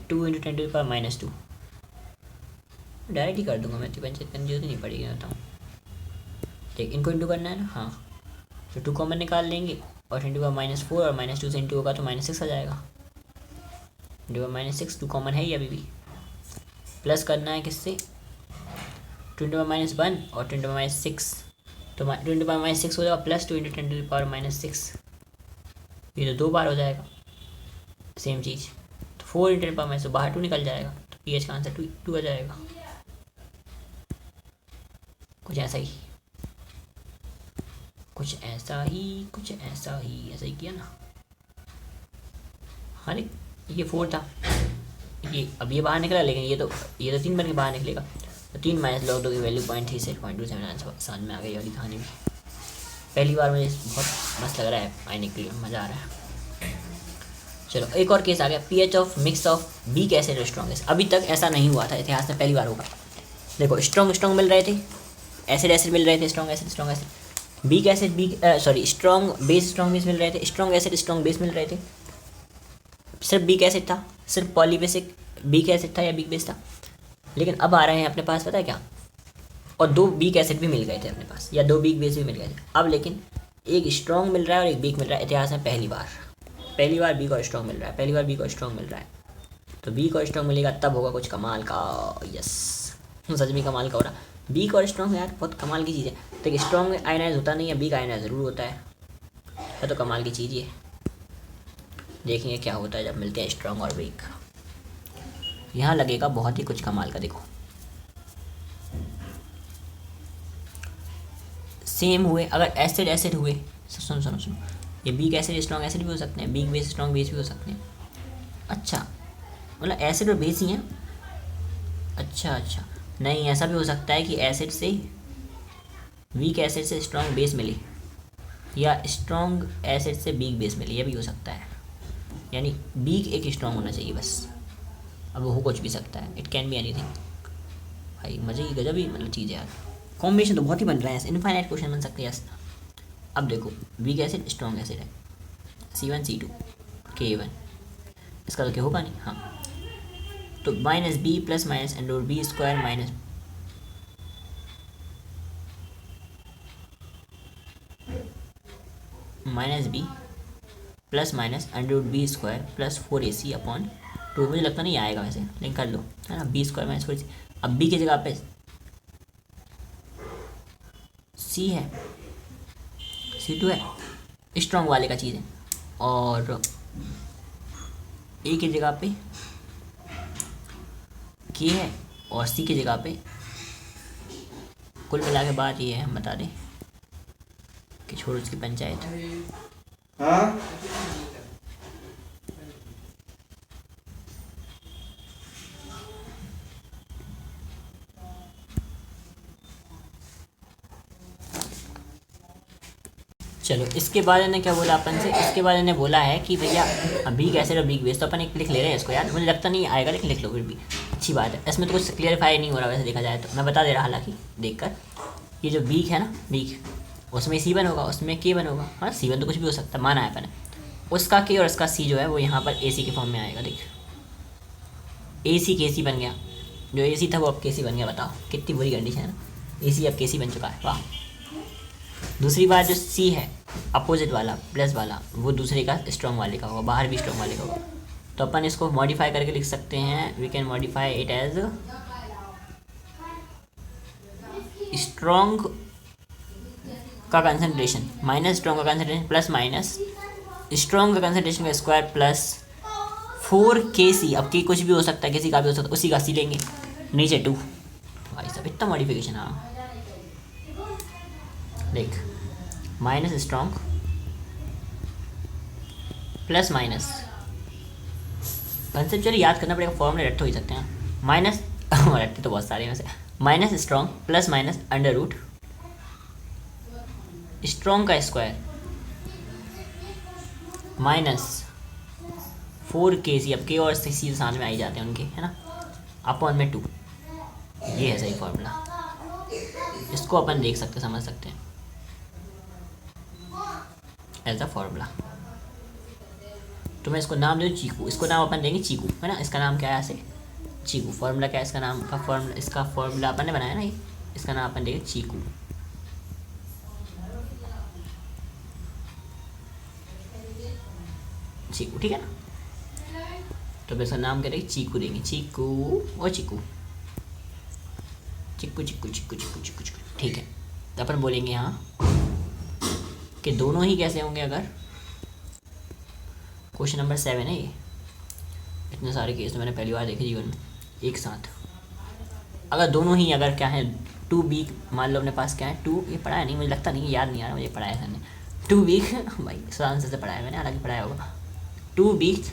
2 इंटू 10⁻²। डायरेक्ट ही कर दूंगा मैं, पंचायत करने की जरूरत नहीं पड़ेगी, मैं बताऊँ। ठीक, इनको इंटू करना है ना, हाँ। तो 2 कॉमन निकाल लेंगे और 10⁻⁴ और -2 से इंटू होगा तो -6 आ जाएगा। 10⁻6 2 कॉमन है ही अभी भी। प्लस करना है किससे, 10⁻1 और 10⁻6, तो 10⁻6 हो जाएगा प्लस 2 इंटू 10⁻6, ये तो 2 बार हो जाएगा सेम चीज़। तो 4 इंटू 10⁻6 बाहर 2 निकल जाएगा, तो पीएच का आंसर 2 आ जाएगा। कुछ ऐसा ही, कुछ ऐसा ही, कुछ ऐसा ही, ऐसा ही किया ना। हाँ नहीं, ये 4 था, ये अब ये बाहर निकला, लेकिन ये तो 3 बन के बाहर निकलेगा। तो 3 माइनस log 2 की वैल्यू 0.36.27 समझ में आ गई वाली कहानी में। पहली बार मुझे बहुत मस्त लग रहा है, आने के लिए मज़ा आ रहा है। चलो एक और केस आ गया, pH of mix of weak acid और स्ट्रॉन्ग एसिड। अभी तक ऐसा नहीं हुआ था इतिहास में, पहली बार होगा। देखो स्ट्रॉन्ग मिल रहे थे, एसिड मिल रहे थे, strong acid, weak acid strong base मिल रहे थे, स्ट्रॉन्ग एसिड स्ट्रॉन्ग बेस मिल रहे थे। सिर्फ वीक एसिड था, सिर्फ पॉलीबेसिक वीक एसिड था या वीक बेस था। लेकिन अब आ रहे हैं अपने पास, पता है क्या, और 2 वीक एसिड भी मिल गए थे अपने पास, या 2 वीक बेस भी मिल गए थे। अब लेकिन एक स्ट्रॉन्ग मिल रहा है और एक वीक मिल रहा है इतिहास में, पहली बार वीक और स्ट्रॉन्ग मिल रहा है, पहली बार वीक और स्ट्रॉन्ग मिल रहा है। तो वीक और स्ट्रॉन्ग मिलेगा तब होगा कुछ कमाल का। यस, सच में कमाल का हो रहा। वीक और स्ट्रॉन्ग यार बहुत कमाल की चीज़ है। तो स्ट्रॉन्ग में आयनाइज होता नहीं है, वीक आयनाइज ज़रूर होता है तो कमाल की चीज़ ही है। देखेंगे क्या होता है जब मिलते हैं स्ट्रॉन्ग और वीक। यहाँ लगेगा बहुत ही कुछ कमाल का। देखो सेम हुए, अगर एसिड हुए, सुनो, ये वीक एसिड स्ट्रॉन्ग एसिड भी हो सकते हैं, वीक बेस स्ट्रॉन्ग बेस भी हो सकते हैं। अच्छा, मतलब एसिड और बेस ही हैं। अच्छा, नहीं ऐसा भी हो सकता है कि एसिड से वीक एसिड से स्ट्रॉन्ग बेस मिले, या स्ट्रॉन्ग एसिड से वीक बेस मिले, ये भी हो सकता है। यानी वीक एक स्ट्रॉन्ग होना चाहिए बस, अब वो हो कुछ भी सकता है, इट कैन बी एनीथिंग। भाई मज़े की गजब ही मतलब चीज़ है यार, कॉम्बिनेशन तो बहुत ही बन रहा है, इनफाइनाइट क्वेश्चन बन सकते हैं। अब देखो वीक एसिड स्ट्रॉन्ग एसिड है, C1 C2 K1, इसका तो क्या होगा नहीं। हाँ, तो -b plus minus √b square minus -b plus minus √b square plus 4ac/2। मुझे लगता नहीं आएगा वैसे, लेकिन कर लो, है ना। b स्क्वायर माइनस 4ac, अब b की जगह पे c है, C2 है, स्ट्रॉन्ग वाले का चीज़ है, और a की जगह पे k है, और c की जगह पे। कुल मिला के बात ये है, हम बता दें कि छोड़ो उसकी पंचायत। हाँ? चलो इसके बाद इन्हें क्या बोला अपन से, इसके बाद इन्हें बोला है कि भैया वीक एसिड और वीक बेस, तो अपन एक लिख ले रहे हैं इसको यार, मुझे लगता नहीं आएगा लेकिन लिख लो फिर भी, अच्छी बात है। इसमें तो कुछ क्लियरफाई नहीं हो रहा वैसे देखा जाए तो, मैं बता दे रहा हालांकि देखकर। ये जो वीक है ना, वीक, उसमें C1 होगा, उसमें K1 होगा। हाँ, C1 तो कुछ भी हो सकता है, माना है अपन। उसका K और उसका C जो है वो यहाँ पर AC के फॉर्म में आएगा। देख AC KC बन गया, जो AC था वो अब KC बन गया। बताओ कितनी बुरी कंडीशन है ना, AC अब KC बन चुका है, वाह। दूसरी बात जो C है अपोजिट वाला प्लस वाला, वो दूसरे का स्ट्रॉन्ग वाले का होगा, बाहर भी स्ट्रॉन्ग वाले का होगा। तो अपन इसको मॉडिफाई करके लिख सकते हैं, we can modify it as strong का कंसंट्रेशन माइनस स्ट्रॉन्ग का कंसंट्रेशन प्लस माइनस स्ट्रॉन्ग का कंसंट्रेशन का स्क्वायर प्लस 4kc। अब K कुछ भी हो सकता है, किसी का भी हो सकता है, उसी का C लेंगे, नीचे 2 भाई सब इतना मॉडिफिकेशन। हाँ देख, minus strong plus minus, conceptually याद करना पड़ेगा, फॉर्मूले रट हो ही सकते हैं। माइनस रट्टे तो बहुत सारे हैं वैसे। Minus strong plus minus under root strong का स्क्वायर माइनस 4kc, अब के और सी साथ में आई जाते हैं उनके, है ना, अपॉन में 2। ये है सही फॉर्मूला, इसको अपन देख सकते समझ सकते हैं एज अ फॉर्मूला। तो मैं इसको नाम दे दूँ चीकू, इसको नाम अपन देंगे चीकू, है ना। इसका नाम क्या है ऐसे, चीकू। फॉर्मूला क्या है इसका नाम का, फॉर्मूला इसका फॉर्मूला अपन ने बनाया ना ये, इसका नाम अपन देंगे चीकू। चीकू ठीक है ना। तो इसका नाम क्या देंगे, चीकू देंगे, चीकू और चीकू, चिक्कू चिक्कू चिक्कू चिक्कू चिक्कू चिक्कू, ठीक है। तो अपन बोलेंगे यहाँ कि दोनों ही कैसे होंगे, अगर क्वेश्चन नंबर 7 है ये, इतने सारे केस तो मैंने पहली बार देखे जीवन में एक साथ। अगर दोनों ही अगर क्या है 2 वीक, मान लो अपने पास क्या है 2, ये पढ़ा है नहीं मुझे लगता, नहीं याद नहीं आ रहा मुझे, पढ़ाया था मैंने 2 वीक भाई आंसर से पढ़ाया मैंने, हालांकि पढ़ाया होगा। 2 वीक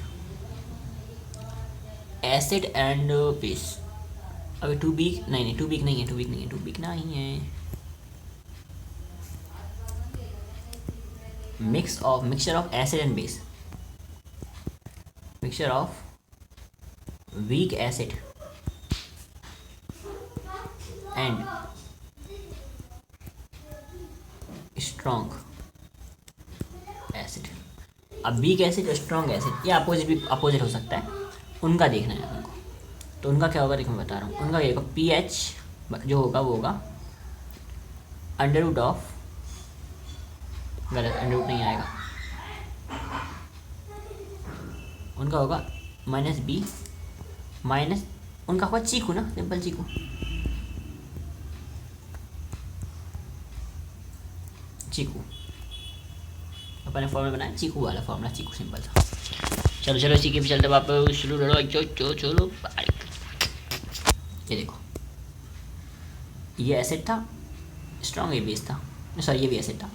एसिड एंड बेस, अभी 2 वीक नहीं 2 वीक नहीं है, 2 वीक नहीं है, 2 वीक नहीं है, mixture of acid and base, mixture of weak acid and strong acid. अब वीक एसिड और स्ट्रॉन्ग एसिड ये अपोजिट भी अपोजिट हो सकता है, उनका देखना है उनको। तो उनका क्या होगा, देखो मैं बता रहा हूँ, उनका ये होगा pH जो होगा वो होगा अंडर रूट ऑफ, गलत, अंडर रूट नहीं आएगा, उनका होगा -B माइनस, उनका होगा चीकू ना, सिंपल चीकू, चीकू अपन ने फॉर्मूला बनाया चीकू वाला फॉर्मूला, चीकू सिंपल था। चलो चलो इसी के भी चलते वापस चलो। ये देखो, ये एसिड था, स्ट्रॉन्ग ये बेस था, सॉरी ये भी एसिड था।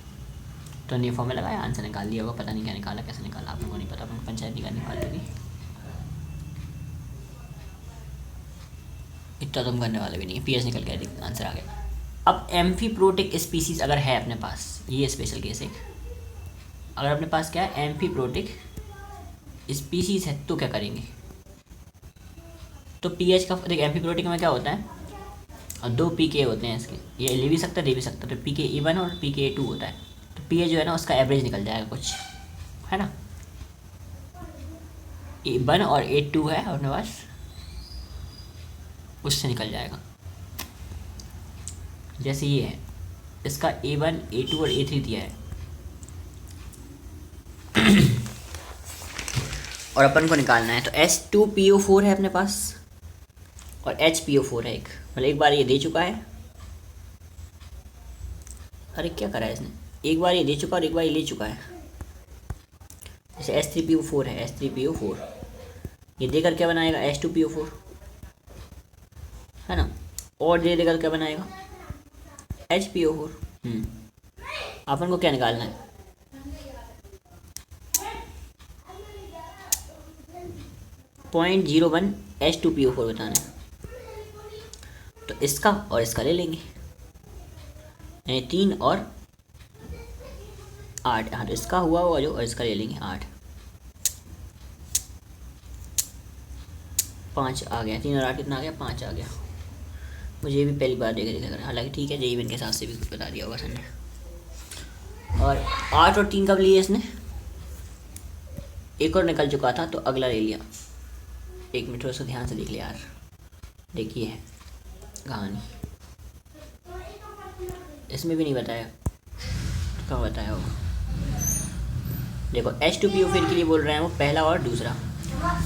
तो ये फॉर्मूला लगाया, आंसर निकाल दिया होगा, पता नहीं क्या निकाला कैसे निकाला, आप लोगों को नहीं पता, अपन पंचायत निकालनी फालतू की, इतना तुम करने वाले भी नहीं है। pH निकल गया, आंसर आ गया। अब एम्फीप्रोटिक स्पीसीज अगर है अपने पास, ये स्पेशल केस है, अगर अपने पास क्या है एम्फीप्रोटिक स्पीसीज है तो क्या करेंगे, तो pH का देख, एम्फीप्रोटिक में क्या होता है, और 2 pK होते हैं इसके, ये ले भी सकता है दे भी सकता है, तो pKa1 और pKa2 होता है। तो pH जो है ना उसका एवरेज निकल जाएगा कुछ, है ना, A1 और A2 है अपने पास, उससे निकल जाएगा। जैसे ये है, इसका A1 A2 और A3 दिया है और अपन को निकालना है, तो H2PO4 है अपने पास और HPO4 है एक, मतलब एक बार ये दे चुका है, अरे क्या करा है इसने, एक बार ये दे चुका और एक बार ये ले चुका है। जैसे H3PO4 है, H3PO4 ये देकर क्या बनाएगा H2PO4, है ना, और दे देकर क्या बनाएगा HPO4। अपन को क्या निकालना है, .01 H2PO4 बताना है। तो इसका और इसका ले लेंगे, यानी 3 और 8, हाँ तो इसका हुआ होगा जो, और इसका ले लेंगे 8, 5 आ गया, 3 और 8 कितना आ गया, 5 आ गया। मुझे ये भी पहली बार देखा, हालांकि ठीक है जेईवन के हिसाब से भी कुछ बता दिया होगा सर ने। और 8 और 3 कब लिए इसने, एक और निकल चुका था तो अगला ले लिया। एक मिनट उसको ध्यान से देख लिया यार, देखिए है कहानी, इसमें भी नहीं बताया, कहाँ बताया होगा। देखो H2PO4 के लिए बोल रहे हैं वो पहला और दूसरा,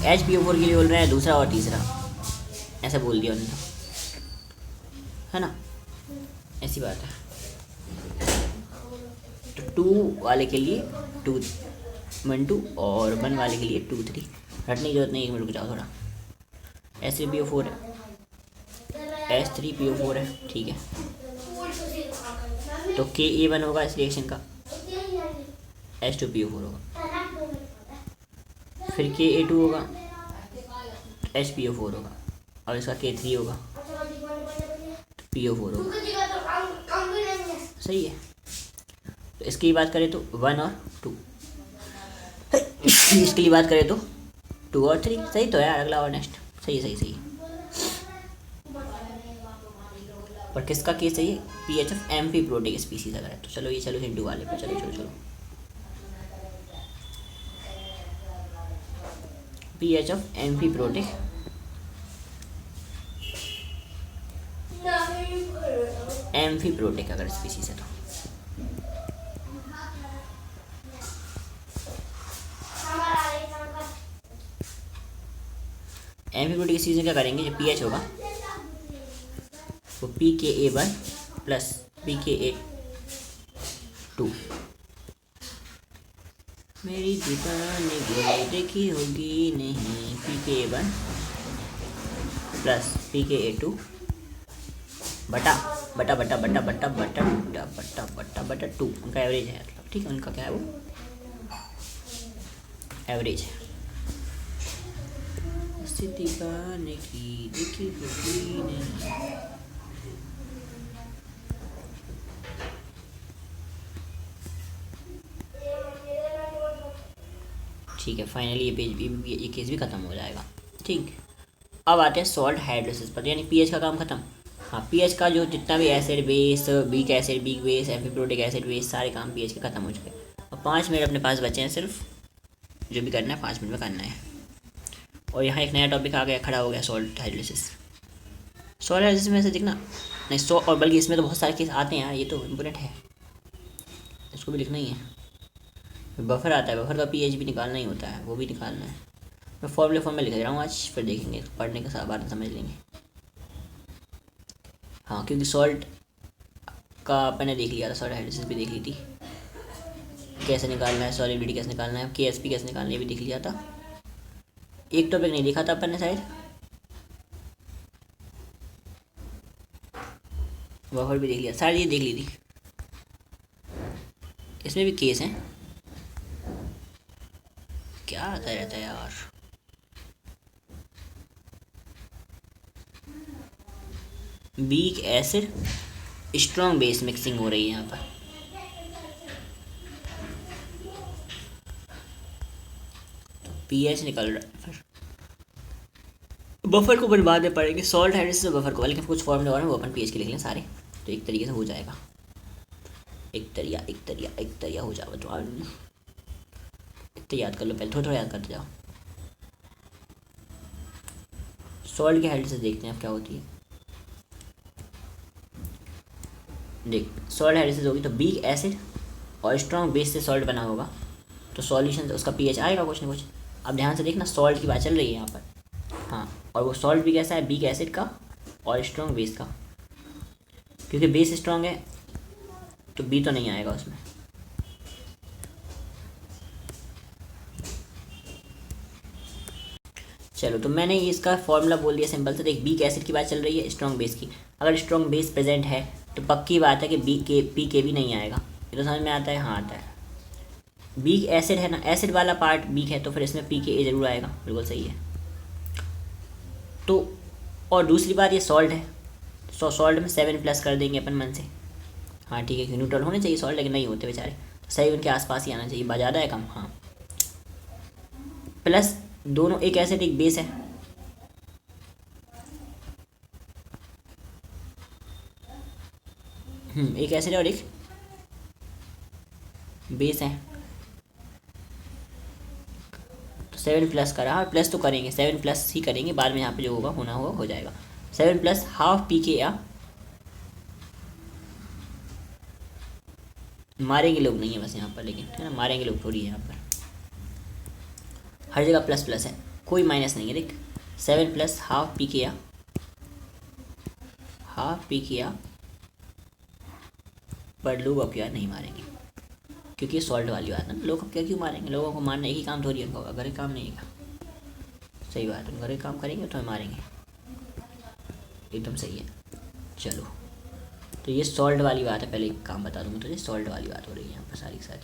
HPO4 के लिए बोल रहे हैं दूसरा और तीसरा, ऐसा बोल दिया उन्होंने, है ना, ऐसी बात है। तो 2 वाले के लिए 2 1 2 और 1 वाले के लिए 2 3, रटने की जरूरत नहीं, 1 मिनट रुक जाओ थोड़ा। HPO4 है, H3PO4 है, ठीक है। तो Ka1 होगा इस रिएक्शन का, H2PO4 होगा। फिर Ka2 होगा, HPO4 होगा। और इसका K3 होगा, तो PO4 होगा। सही है। तो इसकी बात करें तो 1 और 2, इसके लिए बात करें तो 2 और 3। सही तो है यार, अगला और नेक्स्ट। सही है, सही। पर किसका केस चाहिए? पीएच ऑफ एम्फीप्रोटिक स्पीसीज अगर है तो। चलो ये, चलो हिंदू वाले पे, चलो पीएच ऑफ एम्फीप्रोटिक अगर स्पीसीज है तो एम्फीप्रोटिक स्पीसीज में क्या करेंगे? जो पीएच होगा वो pKa1 प्लस pKa2। मेरी दुकान देखी होगी नहीं, pKa1 प्लस pKa2 बटा 2। उनका एवरेज है, मतलब ठीक है। उनका क्या है? वो एवरेज है। स्थिति गाने की देखी होगी नहीं। ठीक है, फाइनली ये पेज भी, ये केस भी ख़त्म हो जाएगा। ठीक, अब आते हैं सॉल्ट हाइड्रोलिसिस पर। यानी पीएच का काम ख़त्म। हाँ, पीएच का जो जितना भी acid base, weak acid weak base, amphiprotic acid base, सारे काम पीएच के ख़त्म हो चुके। अब 5 मिनट अपने पास बचे हैं सिर्फ। जो भी करना है 5 मिनट में करना है। और यहाँ एक नया टॉपिक आ गया, खड़ा हो गया, सॉल्ट हाइड्रोलिसिस। सॉल्ट हाइड्रोलिसिस में से दिखना नहीं, और बल्कि इसमें तो बहुत सारे केस आते हैं यार, ये तो इम्पोर्टेंट है, इसको भी लिखना ही है। बफर आता है, बफर का पीएच भी निकालना ही होता है, वो भी निकालना है। मैं फॉर्म में लिख रहा हूँ आज, फिर देखेंगे, पढ़ने के साथ बाद समझ लेंगे। हाँ, क्योंकि सॉल्ट का मैंने देख लिया था, सॉल्ट हाइड्रोलिसिस भी देख ली थी, कैसे निकालना है, सॉलिबिलिटी कैसे निकालना है, केएसपी कैसे निकालना है, ये भी देख लिया था। एक टॉपिक नहीं देखा था अपन ने शायद, बफर भी देख लिया, सारी ये देख ली थी। इसमें भी केस हैं, क्या आता रहता है यार। Week acid strong base mixing हो रही है यहाँ पर। तो पीएच निकल रहा है, फिर बफर को बनवाने पड़ेंगे। सॉल्ट हाइड्रोलिसिस और बफर को, बल्कि कुछ फॉर्मूले और वो अपन पीएच के लिख लें सारे, तो एक तरीके से हो जाएगा। एक तरिया हो जाएगा। तो इतना याद कर लो पहले, थोड़ा याद करते जाओ। सॉल्ट की हाइड्रोलिसिस देखते हैं अब क्या होती है। देख, सॉल्ट हाइड्रोलिसिस होगी तो वीक एसिड और स्ट्रॉन्ग बेस से सॉल्ट बना होगा, तो सॉल्यूशन से उसका पीएच आएगा कुछ ना कुछ। अब ध्यान से देखना, सॉल्ट की बात चल रही है यहाँ पर। हाँ, और वो सॉल्ट भी कैसा है? वीक एसिड का और स्ट्रॉन्ग बेस का। क्योंकि बेस स्ट्रॉन्ग है तो बी तो नहीं आएगा उसमें। चलो, तो मैंने इसका फॉर्मूला बोल दिया सिंपल से। देख, वीक एसिड की बात चल रही है, स्ट्रॉन्ग बेस की। अगर स्ट्रॉन्ग बेस प्रेजेंट है तो पक्की बात है कि पी के भी नहीं आएगा। ये तो समझ में आता है? हाँ, आता है। वीक एसिड है ना, एसिड वाला पार्ट वीक है, तो फिर इसमें पी के ए जरूर आएगा। बिल्कुल सही है। तो और दूसरी बात, ये सॉल्ट है, सॉल्ट में 7+ कर देंगे अपन मन से। हाँ ठीक है, कि न्यूट्रल होने चाहिए सॉल्ट, लेकिन नहीं होते बेचारे, तो सही उनके आसपास ही आना चाहिए। ज़्यादा है कम? हाँ, प्लस दोनों, एक एसिड एक बेस है। एक एसिड और एक बेस है, तो 7+ करा। हाँ, प्लस तो करेंगे, 7+ ही करेंगे, बाद में यहाँ पे जो होगा होना होगा हो जाएगा। 7+ हाफ पी के आ, मारेंगे लोग नहीं है बस यहाँ पर, लेकिन है ना, मारेंगे लोग थोड़ी है यहाँ पर, हर जगह प्लस प्लस है, कोई माइनस नहीं है। देख, 7+ हाफ पी के आ, पर लोग अब क्या नहीं मारेंगे, क्योंकि ये सॉल्ट वाली बात है ना। लोग अब क्या क्यों मारेंगे? लोगों को मारना एक ही काम थोड़ी है उनका, अगर एक काम नहीं है। सही बात है, अगर एक काम करेंगे तो हम मारेंगे, एकदम सही है। चलो, तो ये सॉल्ट वाली बात है। पहले एक काम बता दूँ मैं तुझे, सॉल्ट वाली बात हो रही है यहाँ पर सारी की सारी।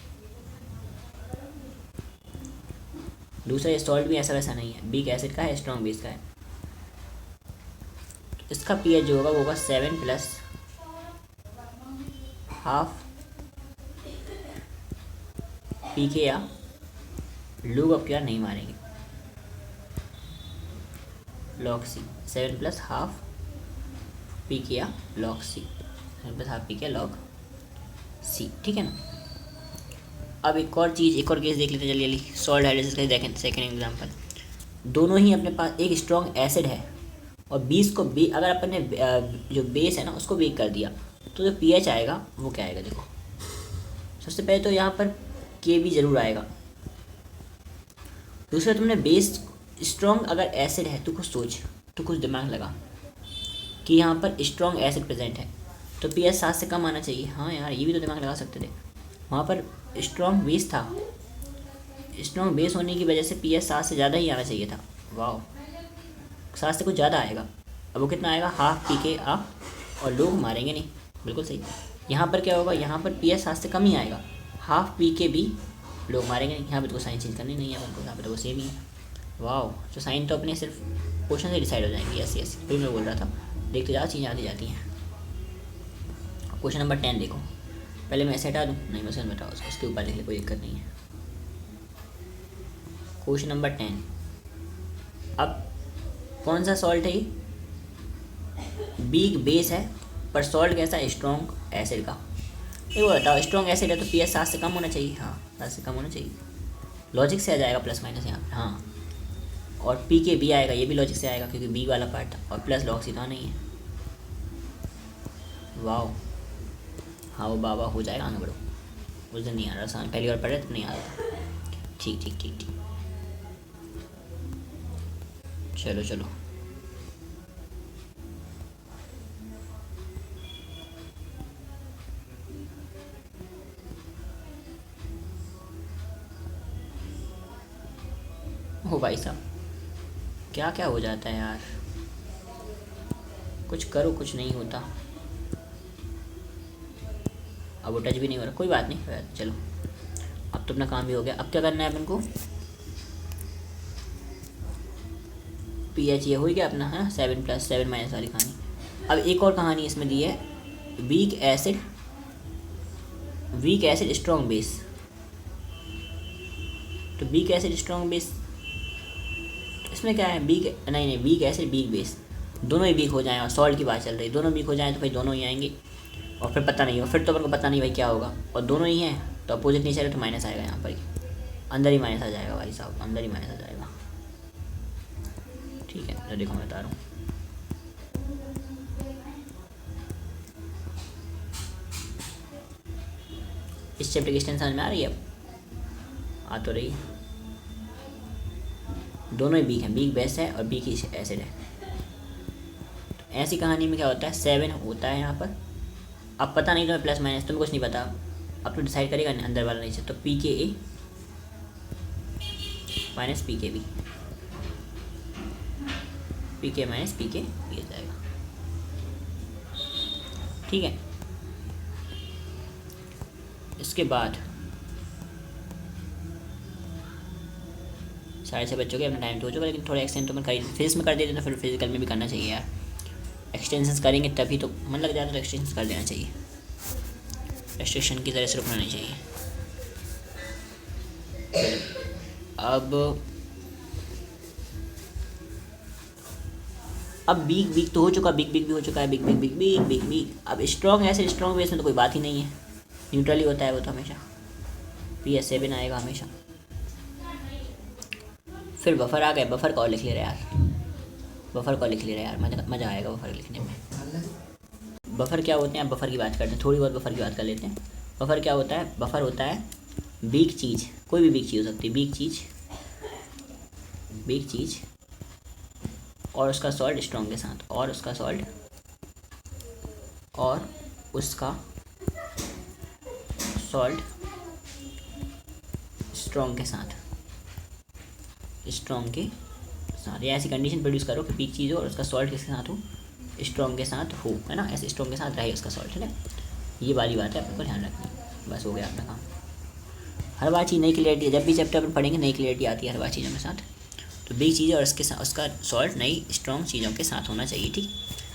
दूसरा, ये सॉल्ट भी ऐसा वैसा नहीं है, वीक एसिड का है, स्ट्रॉन्ग बेस का है। तो इसका पीएच जो होगा वो होगा 7 प्लस हाफ पीके या लूग अप क्या नहीं मारेंगे, लॉग सी, 7 प्लस हाफ पीके या लॉग सी, 7 प्लस हाफ पीके लॉग सी। ठीक है ना। अब एक और चीज़, एक और केस देख लेते हैं जल्दी जल्दी। सॉल्ट हाइड्रोसिस का देखें, सेकेंड एग्जांपल। दोनों ही अपने पास एक स्ट्रॉन्ग एसिड है और 20 को अगर अपन ने जो बेस है ना उसको बेक कर दिया तो जो पीएच आएगा वो क्या आएगा। देखो, सबसे पहले तो यहाँ पर के भी ज़रूर आएगा। दूसरा, तुमने बेस स्ट्रॉन्ग अगर एसिड है तो कुछ सोच, तो कुछ दिमाग लगा कि यहाँ पर स्ट्रॉन्ग एसिड प्रेजेंट है तो पीएच 7 से कम आना चाहिए। हाँ यार, ये भी तो दिमाग लगा सकते थे। वहाँ पर स्ट्रॉन्ग बेस था, स्ट्रॉन्ग बेस होने की वजह से पीएच 7 से ज़्यादा ही आना चाहिए था। वाह, 7 से कुछ ज़्यादा आएगा। अब वो कितना आएगा, हाफ पी के आप, और लोग मारेंगे नहीं, बिल्कुल सही। यहाँ पर क्या होगा, यहाँ पर पीएच 7 से कम ही आएगा, हाफ पी के भी लोग मारेंगे नहीं। यहाँ पर तो साइन चेंज करनी नहीं है अपन को, यहाँ पर तो वो सेम ही है। वाह, तो साइन तो अपने सिर्फ क्वेश्चन से डिसाइड हो जाएंगे। ऐसे ऐसे फिर मैं बोल रहा था, देखते ज़्यादा चीज़ें आती जाती हैं। क्वेश्चन नंबर 10 देखो, पहले मैं ऐसे हटा दूँ, नहीं मैं समझ बताओ, उसके ऊपर लिख ले, कोई दिक्कत नहीं है। क्वेश्चन नंबर 10, अब कौन सा सॉल्ट है ये, वीक बेस है पर सॉल्ट कैसा है, स्ट्रॉन्ग एसिड का। ये वो बताओ, स्ट्रॉन्ग एसिड है तो पीएच 7 से कम होना चाहिए। हाँ, 7 से कम होना चाहिए, लॉजिक से आ जाएगा प्लस माइनस यहाँ पर। हाँ, और पी के बी आएगा, ये भी लॉजिक से आएगा क्योंकि बी वाला पार्ट था, और प्लस लॉग सी था नहीं है। वाह, हाँ वो बाबा हो जाएगा, आगे बढ़ो। उस दिन नहीं आ रहा था, पहली बार पढ़े तो नहीं आ रहा था। ठीक ठीक ठीक ठीक, चलो चलो। हो भाई साहब, क्या क्या हो जाता है यार, कुछ करो कुछ नहीं होता। अब वो टच भी नहीं हो रहा, कोई बात नहीं, चलो अब तो अपना काम भी हो गया। अब क्या करना है अपन को, पीएच ये हो गया अपना, है 7 प्लस 7 माइनस वाली कहानी। अब एक और कहानी इसमें दी है, वीक एसिड स्ट्रॉन्ग बेस। तो वीक एसिड स्ट्रॉन्ग बेस, इसमें क्या है, नहीं वीक एसिड वीक बेस, दोनों ही वीक हो जाएं। और सॉल्ट की बात चल रही, दोनों वीक हो जाएं तो भाई दोनों ही आएंगे, और फिर पता नहीं हो, फिर तो अपन को पता नहीं भाई क्या होगा। और दोनों ही हैं तो अपोजिट नेचर है तो माइनस आएगा, यहाँ पर ही अंदर ही माइनस आ जाएगा भाई साहब, अंदर ही माइनस आ जाएगा। ठीक है, तो देखो मैं बता रहा हूँ। इस चैप्टर की समझ में आ रही है, अब आ तो रही है। दोनों ही वीक हैं, वीक बेस है और वीक ही एसिड है। तो ऐसी कहानी में क्या होता है, 7 होता है यहाँ पर। अब पता नहीं तुम्हें प्लस माइनस, तुम्हें कुछ नहीं पता, अब तो डिसाइड करेगा अंदर वाला नहीं से, तो पी के ए माइनस पी के बी, पी के माइनस पी के बी आ जाएगा। ठीक है, इसके बाद 6:30 बज चुके, अपना टाइम तो हो चुका, लेकिन थोड़ा एक्सटेंड तो मैं फिजिक्स में कर देते तो फिर फिजिकल में भी करना चाहिए यार। एक्सटेंशंस करेंगे तभी तो मन लग जाता, तो एक्सटेंशंस कर देना चाहिए, रेस्ट्रिक्शन की तरह से रुकना नहीं चाहिए। अब बीक तो हो चुका, बीक भी हो चुका है, बीक। अब स्ट्रॉन्ग एसिड स्ट्रॉन्ग बेस में तो कोई बात ही नहीं है, न्यूट्रल ही होता है वो तो हमेशा, PS7 आएगा हमेशा। फिर बफर आ गए, बफर को लिख ले रहे यार, बफर को लिख ले रहे यार, मज़ा आएगा बफर लिखने में। बफर क्या होते हैं, बफर की बात करते हैं, थोड़ी बहुत बफर की बात कर लेते हैं। बफर क्या होता है, बफर होता है वीक चीज़, कोई भी वीक चीज़ हो सकती है, वीक चीज़ और उसका सॉल्ट स्ट्रॉन्ग के साथ, और उसका सॉल्ट स्ट्रॉन्ग के साथ, ये ऐसी कंडीशन प्रोड्यूस करो कि वीक चीज़ हो और उसका सॉल्ट किसके साथ हो, स्ट्रॉन्ग के साथ हो, है ना, ऐसे स्ट्रॉन्ग के साथ रहे उसका सॉल्ट, है ना। ये वाली बात है, आपको ध्यान रखनी है। बस हो गया अपना काम। हर बार चीज़ नई क्लियरिटी, जब भी चैप्टर अपन पढ़ेंगे नई क्लियरिटी आती है हर बार चीज़ों के साथ। तो बेसिक चीज़ और उसके साथ उसका सॉल्ट नई स्ट्रॉन्ग चीज़ों के साथ होना चाहिए, ठीक।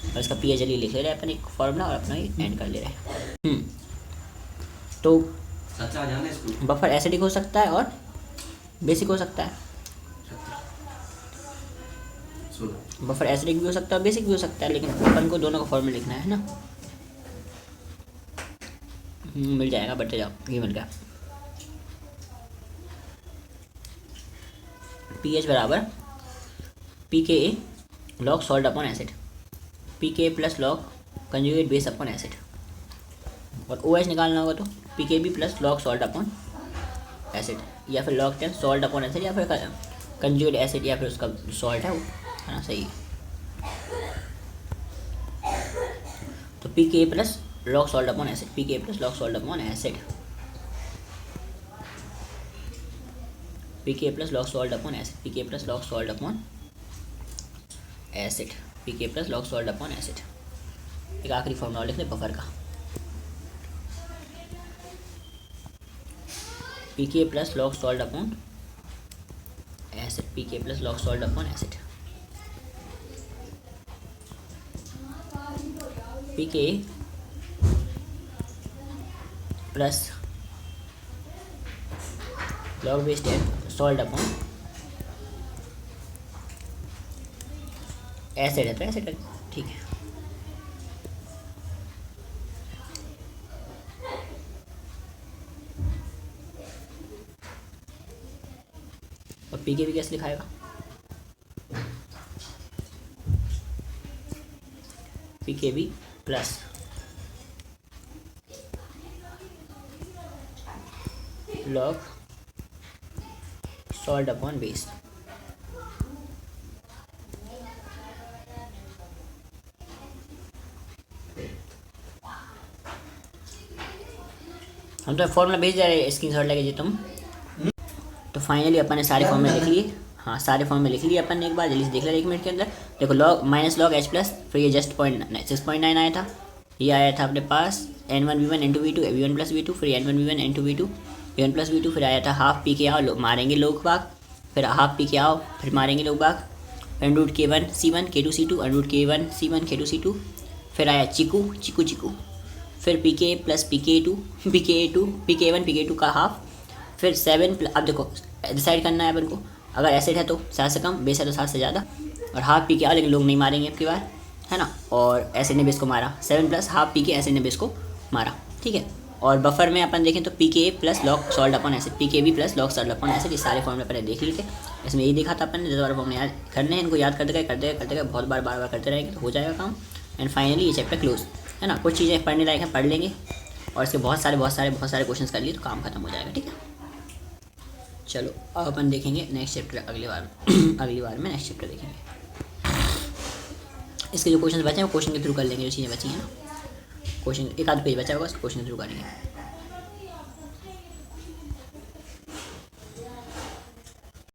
और इसका पी एच लिख ले रहे हैं अपन एक फॉर्मूला और अपना एंड कर ले रहे हैं। तो बफर एसिडिक हो सकता है और बेसिक हो सकता है। बफर एसिडिक भी हो सकता है, बेसिक भी हो सकता है, लेकिन अपन को दोनों का फॉर्मूला लिखना है ना। मिल जाएगा, बढ़ते जाओ, ये मिल गया। pH बराबर pKa log salt upon acid, pKa plus log conjugate base upon acid. और OH निकालना होगा तो pKb plus log salt upon acid, या फिर log 10 salt अपॉन एसिड, या फिर कंजुगेट एसिड, या फिर उसका सॉल्ट है वो, है ना, सही है। तो pKa plus log salt upon acid, pKa plus log salt upon acid, pKa plus log salt upon acid, pKa plus log salt upon acid, pKa plus log salt upon acid. एक आखिरी formula लिख ले buffer का, pKa plus log salt upon acid, pKa plus log salt upon acid, pKa plus log base 10 salt upon acid है, तो acid है, ठीक है। और पीके भी कैसे लिखाएगा, पीके भी plus log salt upon base. हम तो फॉर्मूला भेज जा रहे हैं, स्क्रीनशॉट लेके जी तुम। तो फाइनली अपन ने सारे फॉर्मूले लिख लिए, हाँ सारे फॉर्मूले लिख लिए अपन ने, एक बार जल्दी से देख लिया 1 मिनट के अंदर। देखो log minus log H plus, फिर ये जस्ट 6.9 आया था, ये आया था अपने पास N1V1 N2 V2 V1 plus V2, फिर N1V1 N2 V2 V1 plus V2, फिर आया था हाफ पी के आओ मारेंगे लोग बाग, फिर हाफ पी के आओ फिर मारेंगे लोग बाग, under root K1 C1 K2 C2 under root K1 C1 K2 C2, फिर आया चिकू चिकू चिकू, फिर PK plus PK2 PK2 PK1 PK2 का हाफ, फिर 7 अब देखो डिसाइड करना है अपन को, अगर एसिड है तो 7 से कम, बेस है तो 7 से ज़्यादा, और हाफ पी के आओ लेकिन लोग नहीं मारेंगे अब की बार, है ना। और एसिड ने बेस को मारा, 7 प्लस हाफ पी के एसिड ने बेस को मारा, ठीक है। और बफर में अपन देखें तो PKa plus log salt upon acid, PKb plus log salt upon acid, ये सारे फॉर्मूले पहले देख लिए थे। इसमें यही देखा था अपन ने, 10 बार फॉर्मूले याद करने हैं, इनको याद करते गए बहुत बार करते रहेंगे तो हो जाएगा काम। एंड फाइनली ये चैप्टर क्लोज, है ना। कुछ चीज़ें पढ़ने लायक हैं, पढ़ लेंगे, और इसके बहुत सारे क्वेश्चन कर लिए तो काम खत्म हो जाएगा, ठीक है। चलो अब अपन देखेंगे नेक्स्ट चैप्टर अगली बार में नेक्स्ट चैप्टर देखेंगे। इसके जो क्वेश्चन बचे हैं वो क्वेश्चन के थ्रू कर लेंगे, जो चीज़ें बची हैं ना, क्वेश्चन एक आध पेज बचा होगा, क्वेश्चन के थ्रू करेंगे।